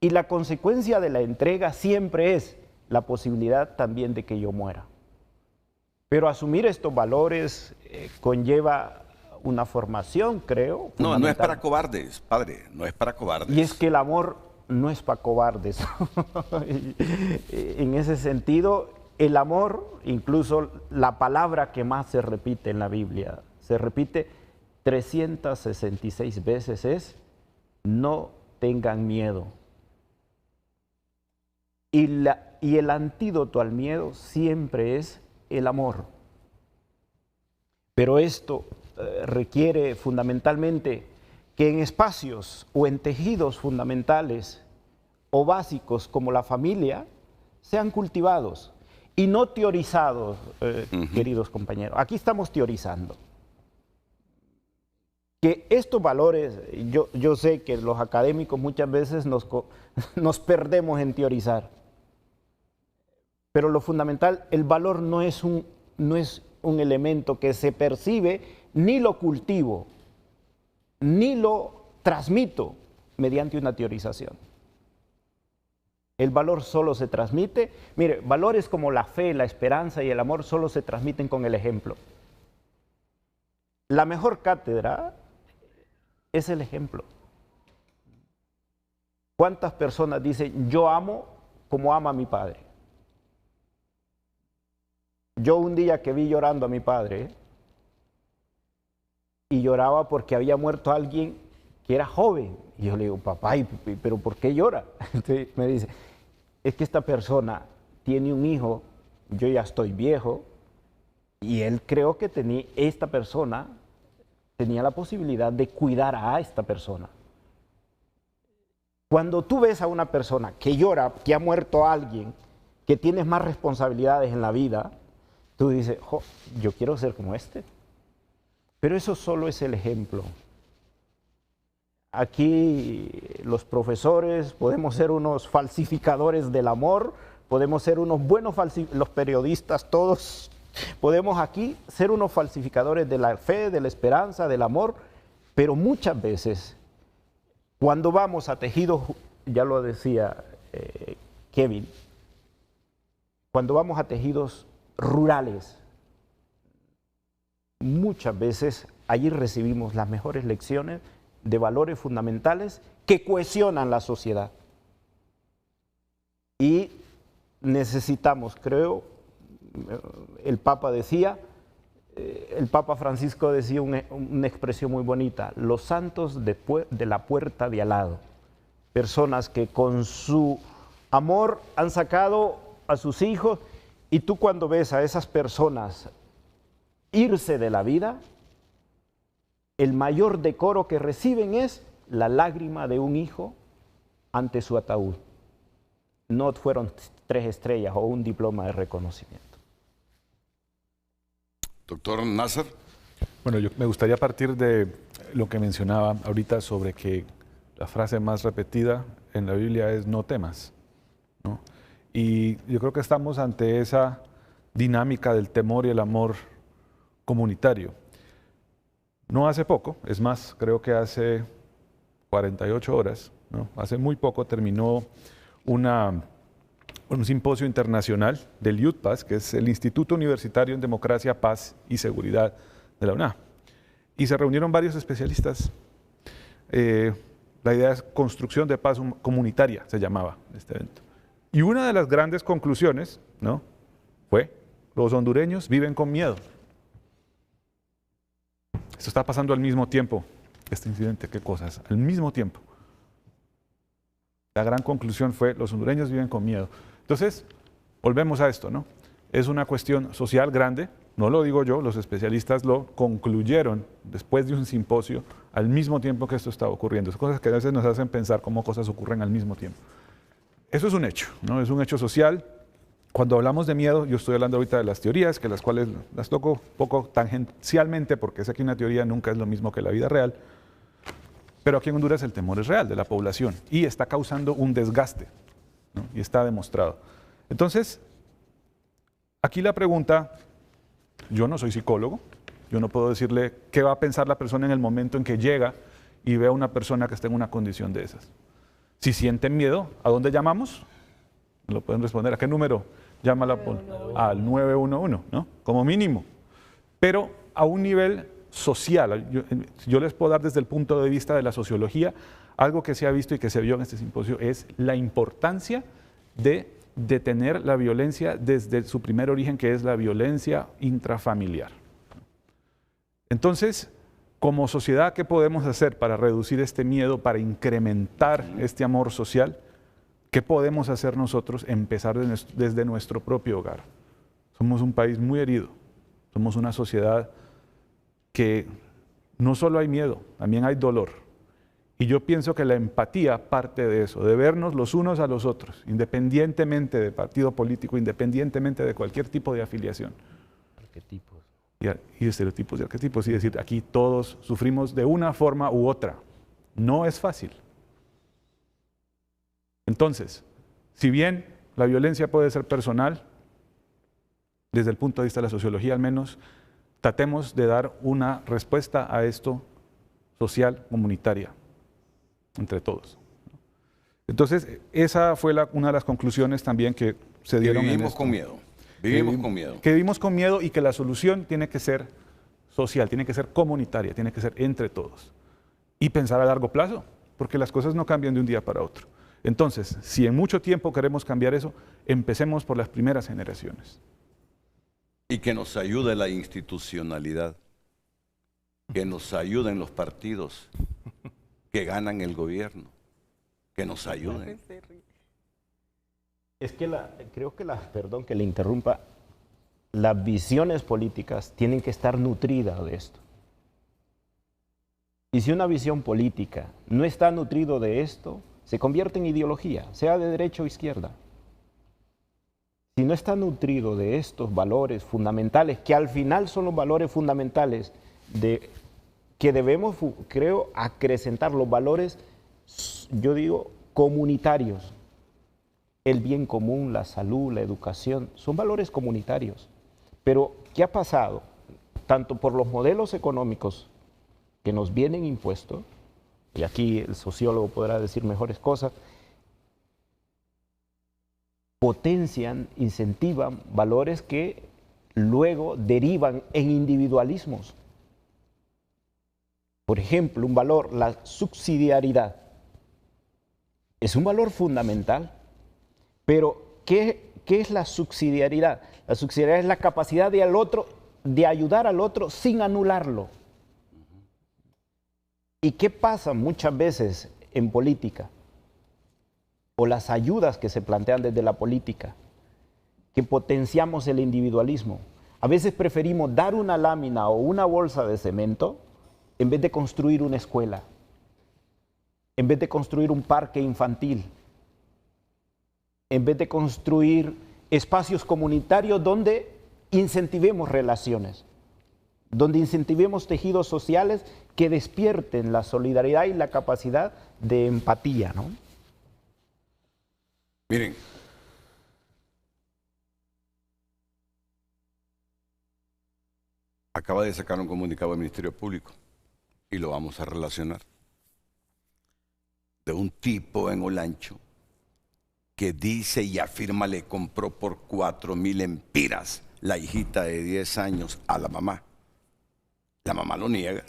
Y la consecuencia de la entrega siempre es la posibilidad también de que yo muera. Pero asumir estos valores conlleva una formación, creo. No, no es para cobardes, padre, no es para cobardes. Y es que el amor no es para cobardes. En ese sentido, el amor, incluso la palabra que más se repite en la Biblia, se repite 366 veces, es no tengan miedo. Y el antídoto al miedo siempre es el amor. Pero esto requiere fundamentalmente que en espacios o en tejidos fundamentales o básicos como la familia sean cultivados y no teorizados, queridos compañeros. Aquí estamos teorizando. Que estos valores, yo sé que los académicos muchas veces nos perdemos en teorizar, pero lo fundamental, el valor no es un elemento que se percibe, ni lo cultivo, ni lo transmito mediante una teorización. El valor solo se transmite, mire, valores como la fe, la esperanza y el amor solo se transmiten con el ejemplo. La mejor cátedra es el ejemplo. ¿Cuántas personas dicen, yo amo como ama a mi padre? Yo un día que vi llorando a mi padre, y lloraba porque había muerto alguien que era joven. Y yo le digo, papá, ¿pero por qué llora? Entonces me dice, es que esta persona tiene un hijo, yo ya estoy viejo, y él creo que esta persona tenía la posibilidad de cuidar a esta persona. Cuando tú ves a una persona que llora, que ha muerto alguien, que tienes más responsabilidades en la vida, tú dices, yo quiero ser como este. Pero eso solo es el ejemplo. Aquí los profesores podemos ser unos falsificadores del amor, podemos ser unos buenos los periodistas, todos podemos aquí ser unos falsificadores de la fe, de la esperanza, del amor, pero muchas veces Cuando vamos a tejidos, ya lo decía Kevin, cuando vamos a tejidos rurales, muchas veces allí recibimos las mejores lecciones de valores fundamentales que cohesionan la sociedad. Y necesitamos, creo, el Papa decía, el Papa Francisco decía una expresión muy bonita: los santos de la puerta de al lado. Personas que con su amor han sacado a sus hijos, y tú cuando ves a esas personas irse de la vida, el mayor decoro que reciben es la lágrima de un hijo ante su ataúd. No fueron 3 estrellas o un diploma de reconocimiento. Doctor Nasser. Bueno, me gustaría partir de lo que mencionaba ahorita sobre que la frase más repetida en la Biblia es no temas, ¿no? Y yo creo que estamos ante esa dinámica del temor y el amor comunitario. No hace poco, es más, creo que hace 48 horas, ¿no? Hace muy poco terminó un simposio internacional del IUTPAS, que es el Instituto Universitario en Democracia, Paz y Seguridad de la UNA. Y se reunieron varios especialistas. La idea es construcción de paz comunitaria, se llamaba este evento. Y una de las grandes conclusiones, ¿no?, fue: los hondureños viven con miedo. Esto está pasando al mismo tiempo, este incidente, ¿qué cosas? Al mismo tiempo. La gran conclusión fue: los hondureños viven con miedo. Entonces, volvemos a esto, ¿no? Es una cuestión social grande, no lo digo yo, los especialistas lo concluyeron después de un simposio al mismo tiempo que esto estaba ocurriendo. Es cosas que a veces nos hacen pensar cómo cosas ocurren al mismo tiempo. Eso es un hecho, ¿no? Es un hecho social. Cuando hablamos de miedo, yo estoy hablando ahorita de las teorías, que las cuales las toco poco tangencialmente, porque sé que una teoría nunca es lo mismo que la vida real. Pero aquí en Honduras el temor es real de la población y está causando un desgaste, ¿no? Y está demostrado. Entonces, aquí la pregunta, yo no soy psicólogo, yo no puedo decirle qué va a pensar la persona en el momento en que llega y ve a una persona que está en una condición de esas. Si sienten miedo, ¿a dónde llamamos? Lo pueden responder. ¿A qué número llama la policía? Al 911, ¿no? Como mínimo. Pero a un nivel social, yo les puedo dar desde el punto de vista de la sociología, algo que se ha visto y que se vio en este simposio es la importancia de detener la violencia desde su primer origen, que es la violencia intrafamiliar. Entonces, como sociedad, ¿qué podemos hacer para reducir este miedo, para incrementar este amor social? ¿Qué podemos hacer nosotros? Empezar desde nuestro propio hogar. Somos un país muy herido, somos una sociedad que no solo hay miedo, también hay dolor. Y yo pienso que la empatía parte de eso, de vernos los unos a los otros, independientemente de partido político, independientemente de cualquier tipo de afiliación. Arquetipos. Y estereotipos y arquetipos, y decir, aquí todos sufrimos de una forma u otra. No es fácil. Entonces, si bien la violencia puede ser personal, desde el punto de vista de la sociología al menos, tratemos de dar una respuesta a esto social, comunitaria, entre todos. Entonces, esa fue una de las conclusiones también que se dieron. Que vivimos con miedo. Vivimos con miedo. Que vivimos con miedo y que la solución tiene que ser social, tiene que ser comunitaria, tiene que ser entre todos. Y pensar a largo plazo, porque las cosas no cambian de un día para otro. Entonces, si en mucho tiempo queremos cambiar eso, empecemos por las primeras generaciones. Y que nos ayude la institucionalidad, que nos ayuden los partidos que ganan el gobierno, que nos ayuden. Es que creo que perdón que le interrumpa, las visiones políticas tienen que estar nutridas de esto. Y si una visión política no está nutrido de esto, se convierte en ideología, sea de derecha o izquierda. Si no está nutrido de estos valores fundamentales, que al final son los valores fundamentales que debemos, creo, acrecentar, los valores, yo digo, comunitarios. El bien común, la salud, la educación, son valores comunitarios. Pero, ¿qué ha pasado? Tanto por los modelos económicos que nos vienen impuestos, y aquí el sociólogo podrá decir mejores cosas, potencian, incentivan valores que luego derivan en individualismos. Por ejemplo, un valor, la subsidiariedad, es un valor fundamental, pero ¿qué es la subsidiariedad? La subsidiariedad es la capacidad de ayudar al otro sin anularlo. ¿Y qué pasa muchas veces en política? O las ayudas que se plantean desde la política, que potenciamos el individualismo. A veces preferimos dar una lámina o una bolsa de cemento en vez de construir una escuela, en vez de construir un parque infantil, en vez de construir espacios comunitarios donde incentivemos relaciones, donde incentivemos tejidos sociales que despierten la solidaridad y la capacidad de empatía, ¿no? Miren, acaba de sacar un comunicado del Ministerio Público y lo vamos a relacionar. De un tipo en Olancho que dice y afirma le compró por 4.000 empiras la hijita de 10 años a la mamá. La mamá lo niega.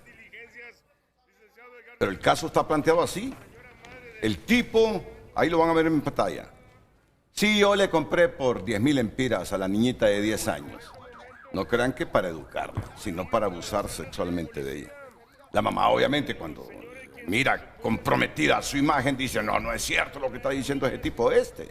Pero el caso está planteado así. El tipo, ahí lo van a ver en pantalla. Sí, yo le compré por 10.000 empiras a la niñita de 10 años. No crean que para educarla, sino para abusar sexualmente de ella. La mamá, obviamente, cuando mira comprometida su imagen, dice, no, no es cierto lo que está diciendo ese tipo este.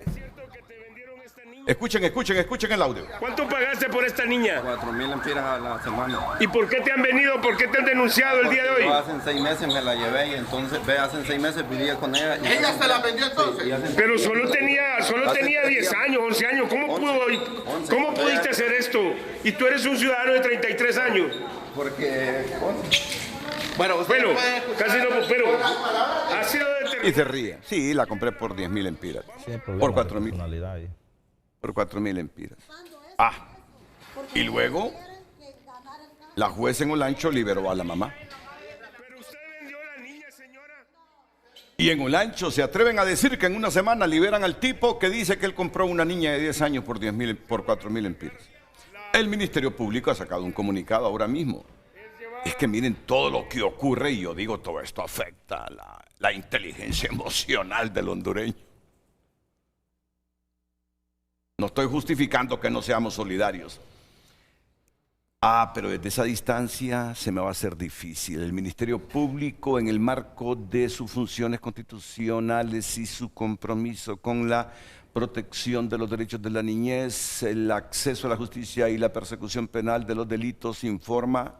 Escuchen el audio. ¿Cuánto pagaste por esta niña? 4.000 empiras a la semana. ¿Y por qué te han venido? ¿Por qué te han denunciado el día de hoy? Yo hace 6 meses me la llevé y entonces, hace 6 meses vivía con ella. ¿Ella se la vendió entonces? Sí, pero solo tenía 10 años, 11 años. ¿Cómo pudiste hacer esto? Y tú eres un ciudadano de 33 años. Porque... Bueno, casi no, pero ha sido determinante. Y se ríe. Sí, la compré por 10.000 empiras. Sí, por 4.000. Por 4.000 empiras. Ah, y luego la jueza en Olancho liberó a la mamá. Pero usted vendió a la niña, señora. Y en Olancho se atreven a decir que en una semana liberan al tipo que dice que él compró una niña de 10 años por 4.000 empiras. El Ministerio Público ha sacado un comunicado ahora mismo. Es que miren todo lo que ocurre y yo digo, todo esto afecta a la inteligencia emocional del hondureño. No estoy justificando que no seamos solidarios. Pero desde esa distancia se me va a hacer difícil. El Ministerio Público, en el marco de sus funciones constitucionales y su compromiso con la protección de los derechos de la niñez, el acceso a la justicia y la persecución penal de los delitos, informa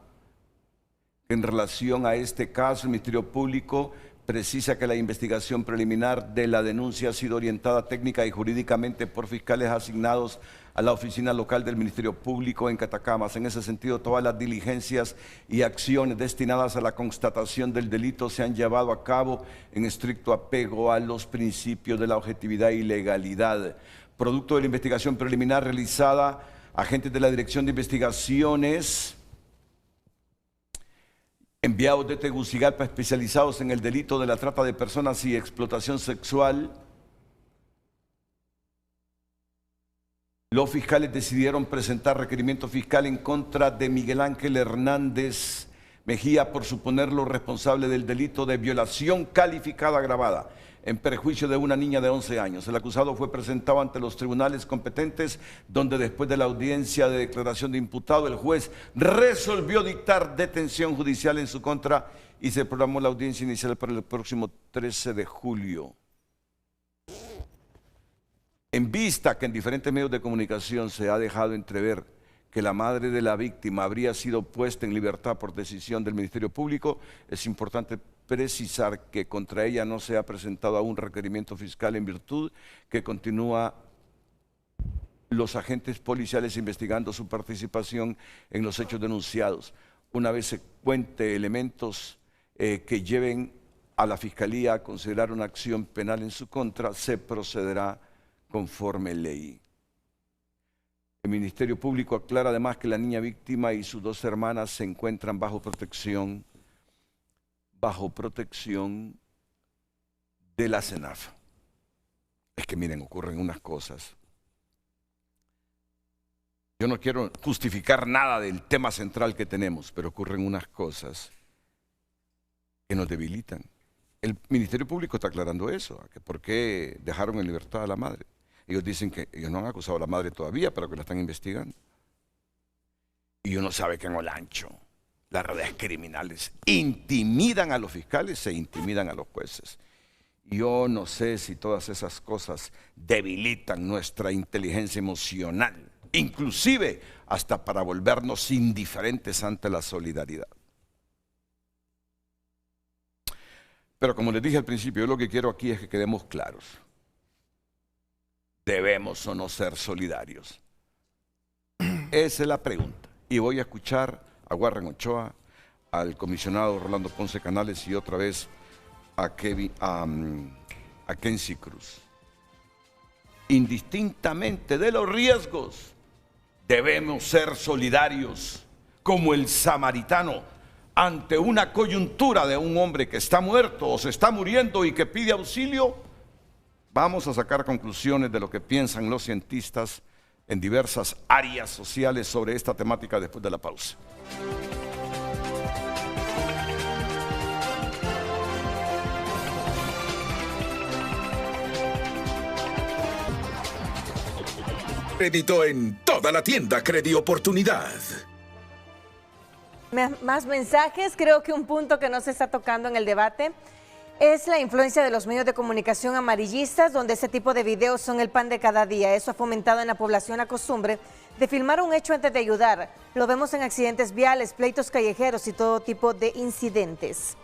que en relación a este caso el Ministerio Público precisa que la investigación preliminar de la denuncia ha sido orientada técnica y jurídicamente por fiscales asignados a la oficina local del Ministerio Público en Catacamas. En ese sentido, todas las diligencias y acciones destinadas a la constatación del delito se han llevado a cabo en estricto apego a los principios de la objetividad y legalidad. Producto de la investigación preliminar realizada, agentes de la Dirección de Investigaciones enviados de Tegucigalpa especializados en el delito de la trata de personas y explotación sexual, los fiscales decidieron presentar requerimiento fiscal en contra de Miguel Ángel Hernández Mejía por suponerlo responsable del delito de violación calificada agravada en perjuicio de una niña de 11 años. El acusado fue presentado ante los tribunales competentes, donde después de la audiencia de declaración de imputado, el juez resolvió dictar detención judicial en su contra y se programó la audiencia inicial para el próximo 13 de julio. En vista que en diferentes medios de comunicación se ha dejado entrever que la madre de la víctima habría sido puesta en libertad por decisión del Ministerio Público, es importante precisar que contra ella no se ha presentado aún requerimiento fiscal en virtud que continúa los agentes policiales investigando su participación en los hechos denunciados. Una vez se cuente elementos que lleven a la Fiscalía a considerar una acción penal en su contra, se procederá conforme ley. El Ministerio Público aclara además que la niña víctima y sus 2 hermanas se encuentran bajo protección de la CENAF. Es que miren, ocurren unas cosas. Yo no quiero justificar nada del tema central que tenemos, pero ocurren unas cosas que nos debilitan. El Ministerio Público está aclarando eso, que por qué dejaron en libertad a la madre. Ellos dicen que ellos no han acusado a la madre todavía, pero que la están investigando. Y uno sabe que en Olancho las redes criminales intimidan a los fiscales, se intimidan a los jueces. Yo no sé si todas esas cosas debilitan nuestra inteligencia emocional, inclusive hasta para volvernos indiferentes ante la solidaridad. Pero como les dije al principio, yo lo que quiero aquí es que quedemos claros. ¿Debemos o no ser solidarios? Esa es la pregunta. Y voy a escuchar a Warren Ochoa, al comisionado Rolando Ponce Canales y otra vez a Kenzie Cruz. Indistintamente de los riesgos, debemos ser solidarios como el samaritano ante una coyuntura de un hombre que está muerto o se está muriendo y que pide auxilio. Vamos a sacar conclusiones de lo que piensan los cientistas en diversas áreas sociales sobre esta temática después de la pausa. Crédito en toda la tienda Credioportunidad. Más mensajes. Creo que un punto que no se está tocando en el debate es la influencia de los medios de comunicación amarillistas, donde ese tipo de videos son el pan de cada día. Eso ha fomentado en la población la costumbre de filmar un hecho antes de ayudar. Lo vemos en accidentes viales, pleitos callejeros y todo tipo de incidentes.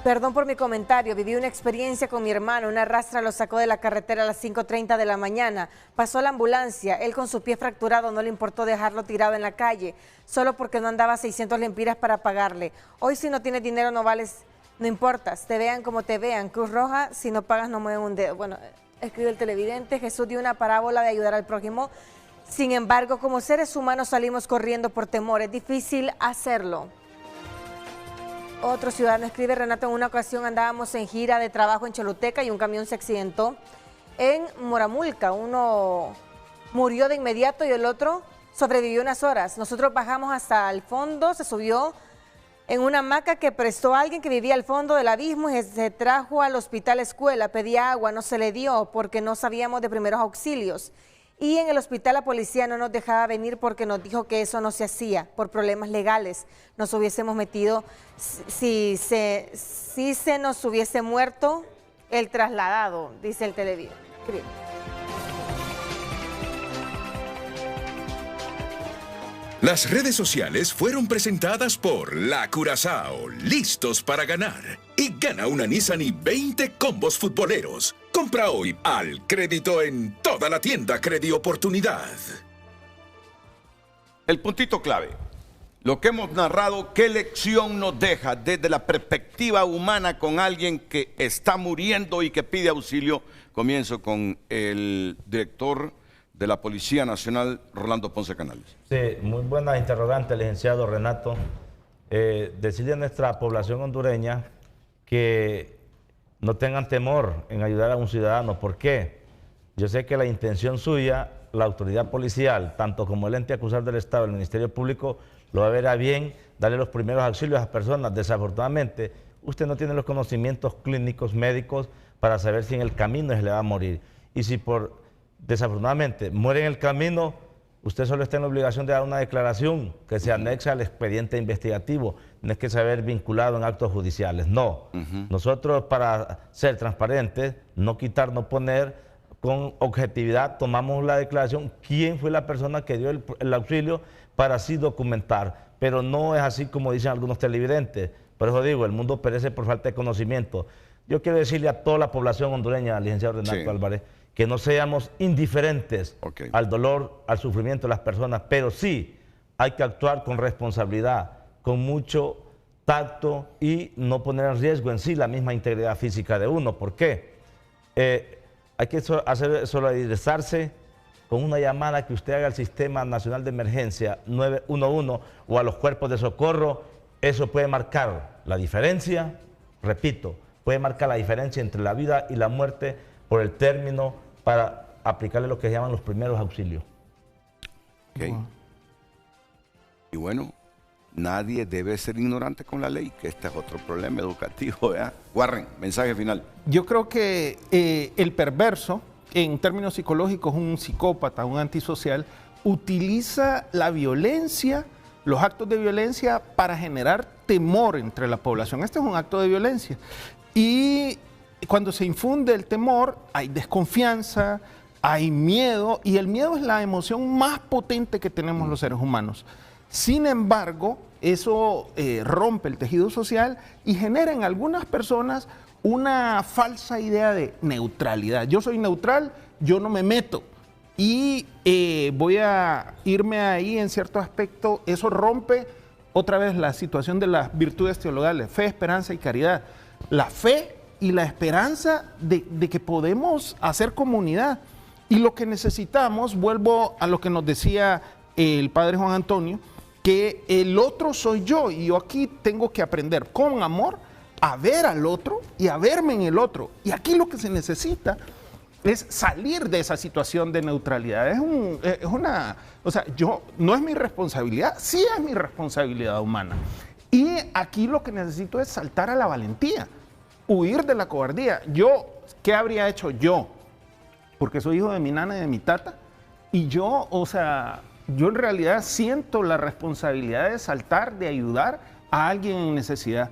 Perdón por mi comentario, viví una experiencia con mi hermano, una rastra lo sacó de la carretera a las 5:30 de la mañana, pasó la ambulancia, él con su pie fracturado no le importó dejarlo tirado en la calle, solo porque no andaba 600 lempiras para pagarle. Hoy si no tienes dinero no vales, no importas, te vean como te vean, Cruz Roja, si no pagas no mueven un dedo. Bueno, escribe el televidente, Jesús dio una parábola de ayudar al prójimo, sin embargo, como seres humanos salimos corriendo por temor, es difícil hacerlo. Otro ciudadano escribe, Renato, en una ocasión andábamos en gira de trabajo en Choluteca y un camión se accidentó en Moramulca. Uno murió de inmediato y el otro sobrevivió unas horas. Nosotros bajamos hasta el fondo, se subió en una hamaca que prestó a alguien que vivía al fondo del abismo y se trajo al hospital escuela. Pedía agua, no se le dio porque no sabíamos de primeros auxilios. Y en el hospital la policía no nos dejaba venir porque nos dijo que eso no se hacía por problemas legales. Nos hubiésemos metido, si se nos hubiese muerto el trasladado, dice el televidente. Las redes sociales fueron presentadas por La Curazao, listos para ganar. Y gana una Nissan y 20 combos futboleros. Compra hoy al crédito en toda la tienda Credioportunidad. El puntito clave, lo que hemos narrado, ¿qué lección nos deja desde la perspectiva humana con alguien que está muriendo y que pide auxilio? Comienzo con el director de la Policía Nacional, Rolando Ponce Canales. Sí, muy buena interrogante, licenciado Renato. Decirle a nuestra población hondureña que no tengan temor en ayudar a un ciudadano. ¿Por qué? Yo sé que la intención suya, la autoridad policial, tanto como el ente acusador del Estado, el Ministerio Público, lo va a ver a bien darle los primeros auxilios a las personas. Desafortunadamente, usted no tiene los conocimientos clínicos, médicos, para saber si en el camino se le va a morir. Y si desafortunadamente muere en el camino, usted solo está en la obligación de dar una declaración que se anexa al expediente investigativo. No es que se haber vinculado en actos judiciales, no. Nosotros, para ser transparentes, no quitar, no poner, con objetividad, tomamos la declaración, quién fue la persona que dio el auxilio para así documentar. Pero no es así como dicen algunos televidentes. Por eso digo, el mundo perece por falta de conocimiento. Yo quiero decirle a toda la población hondureña, licenciado Renato Álvarez, que no seamos indiferentes al dolor, al sufrimiento de las personas, pero sí hay que actuar con responsabilidad, con mucho tacto y no poner en riesgo en sí la misma integridad física de uno. ¿Por qué? Hay que solidarizarse con una llamada que usted haga al Sistema Nacional de Emergencia 911 o a los cuerpos de socorro. Eso puede marcar la diferencia repito, puede marcar la diferencia entre la vida y la muerte por el término para aplicarle lo que se llaman los primeros auxilios. Okay. Y bueno, nadie debe ser ignorante con la ley, que este es otro problema educativo, ¿verdad? Warren, mensaje final. Yo creo que el perverso, en términos psicológicos, un psicópata, un antisocial, utiliza la violencia, los actos de violencia para generar temor entre la población. Este es un acto de violencia. Y cuando se infunde el temor, hay desconfianza, hay miedo, y el miedo es la emoción más potente que tenemos los seres humanos. Sin embargo, eso rompe el tejido social y genera en algunas personas una falsa idea de neutralidad. Yo soy neutral, yo no me meto. Y voy a irme ahí en cierto aspecto. Eso rompe otra vez la situación de las virtudes teologales, fe, esperanza y caridad. La fe y la esperanza de que podemos hacer comunidad. Y lo que necesitamos, vuelvo a lo que nos decía el padre Juan Antonio, que el otro soy yo, y yo aquí tengo que aprender con amor a ver al otro y a verme en el otro. Y aquí lo que se necesita es salir de esa situación de neutralidad. O sea, no es mi responsabilidad, sí es mi responsabilidad humana. Y aquí lo que necesito es saltar a la valentía, huir de la cobardía. ¿Qué habría hecho yo? Porque soy hijo de mi nana y de mi tata, y yo en realidad siento la responsabilidad de saltar, de ayudar a alguien en necesidad.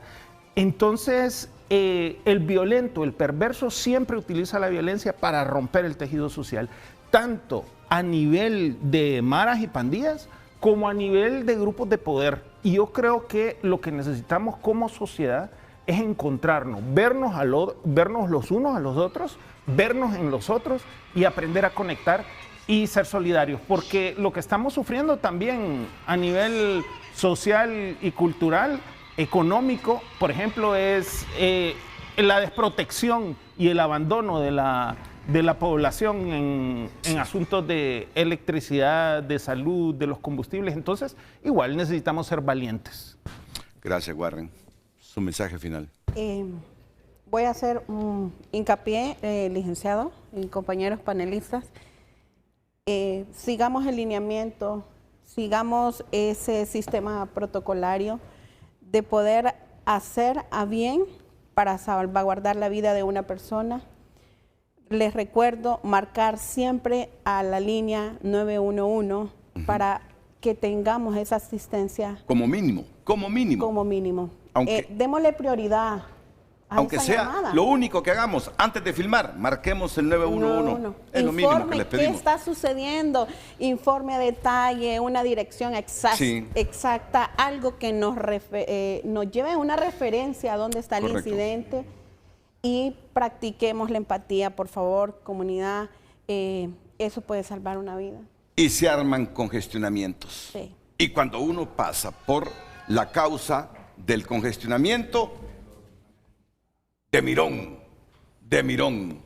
Entonces, el violento, el perverso, siempre utiliza la violencia para romper el tejido social, tanto a nivel de maras y pandillas, como a nivel de grupos de poder. Y yo creo que lo que necesitamos como sociedad es encontrarnos, vernos los unos a los otros, vernos en los otros y aprender a conectar y ser solidarios, porque lo que estamos sufriendo también a nivel social y cultural, económico, por ejemplo, es la desprotección y el abandono de la población en asuntos de electricidad, de salud, de los combustibles. Entonces, igual necesitamos ser valientes. Gracias, Warren. Su mensaje final. Voy a hacer un hincapié, licenciado y compañeros panelistas. Sigamos el lineamiento, sigamos ese sistema protocolario de poder hacer a bien para salvaguardar la vida de una persona. Les recuerdo marcar siempre a la línea 911 para que tengamos esa asistencia. Como mínimo, como mínimo. Como mínimo. Démosle prioridad. Aunque sea llamada. Lo único que hagamos antes de filmar, marquemos el 911. Es lo mínimo que les pedimos. ¿Qué está sucediendo? Informe a detalle, una dirección exacta, algo que nos lleve a una referencia a dónde está el incidente, y practiquemos la empatía, por favor, comunidad. Eso puede salvar una vida. Y se arman congestionamientos. Sí. Y cuando uno pasa por la causa del congestionamiento, de mirón,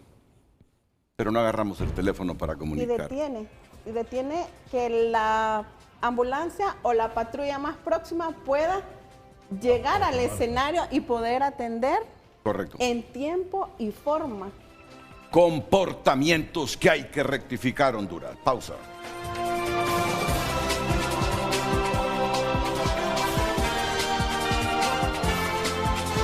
pero no agarramos el teléfono para comunicar. Y detiene que la ambulancia o la patrulla más próxima pueda llegar al escenario y poder atender en tiempo y forma. Comportamientos que hay que rectificar, Honduras. Pausa.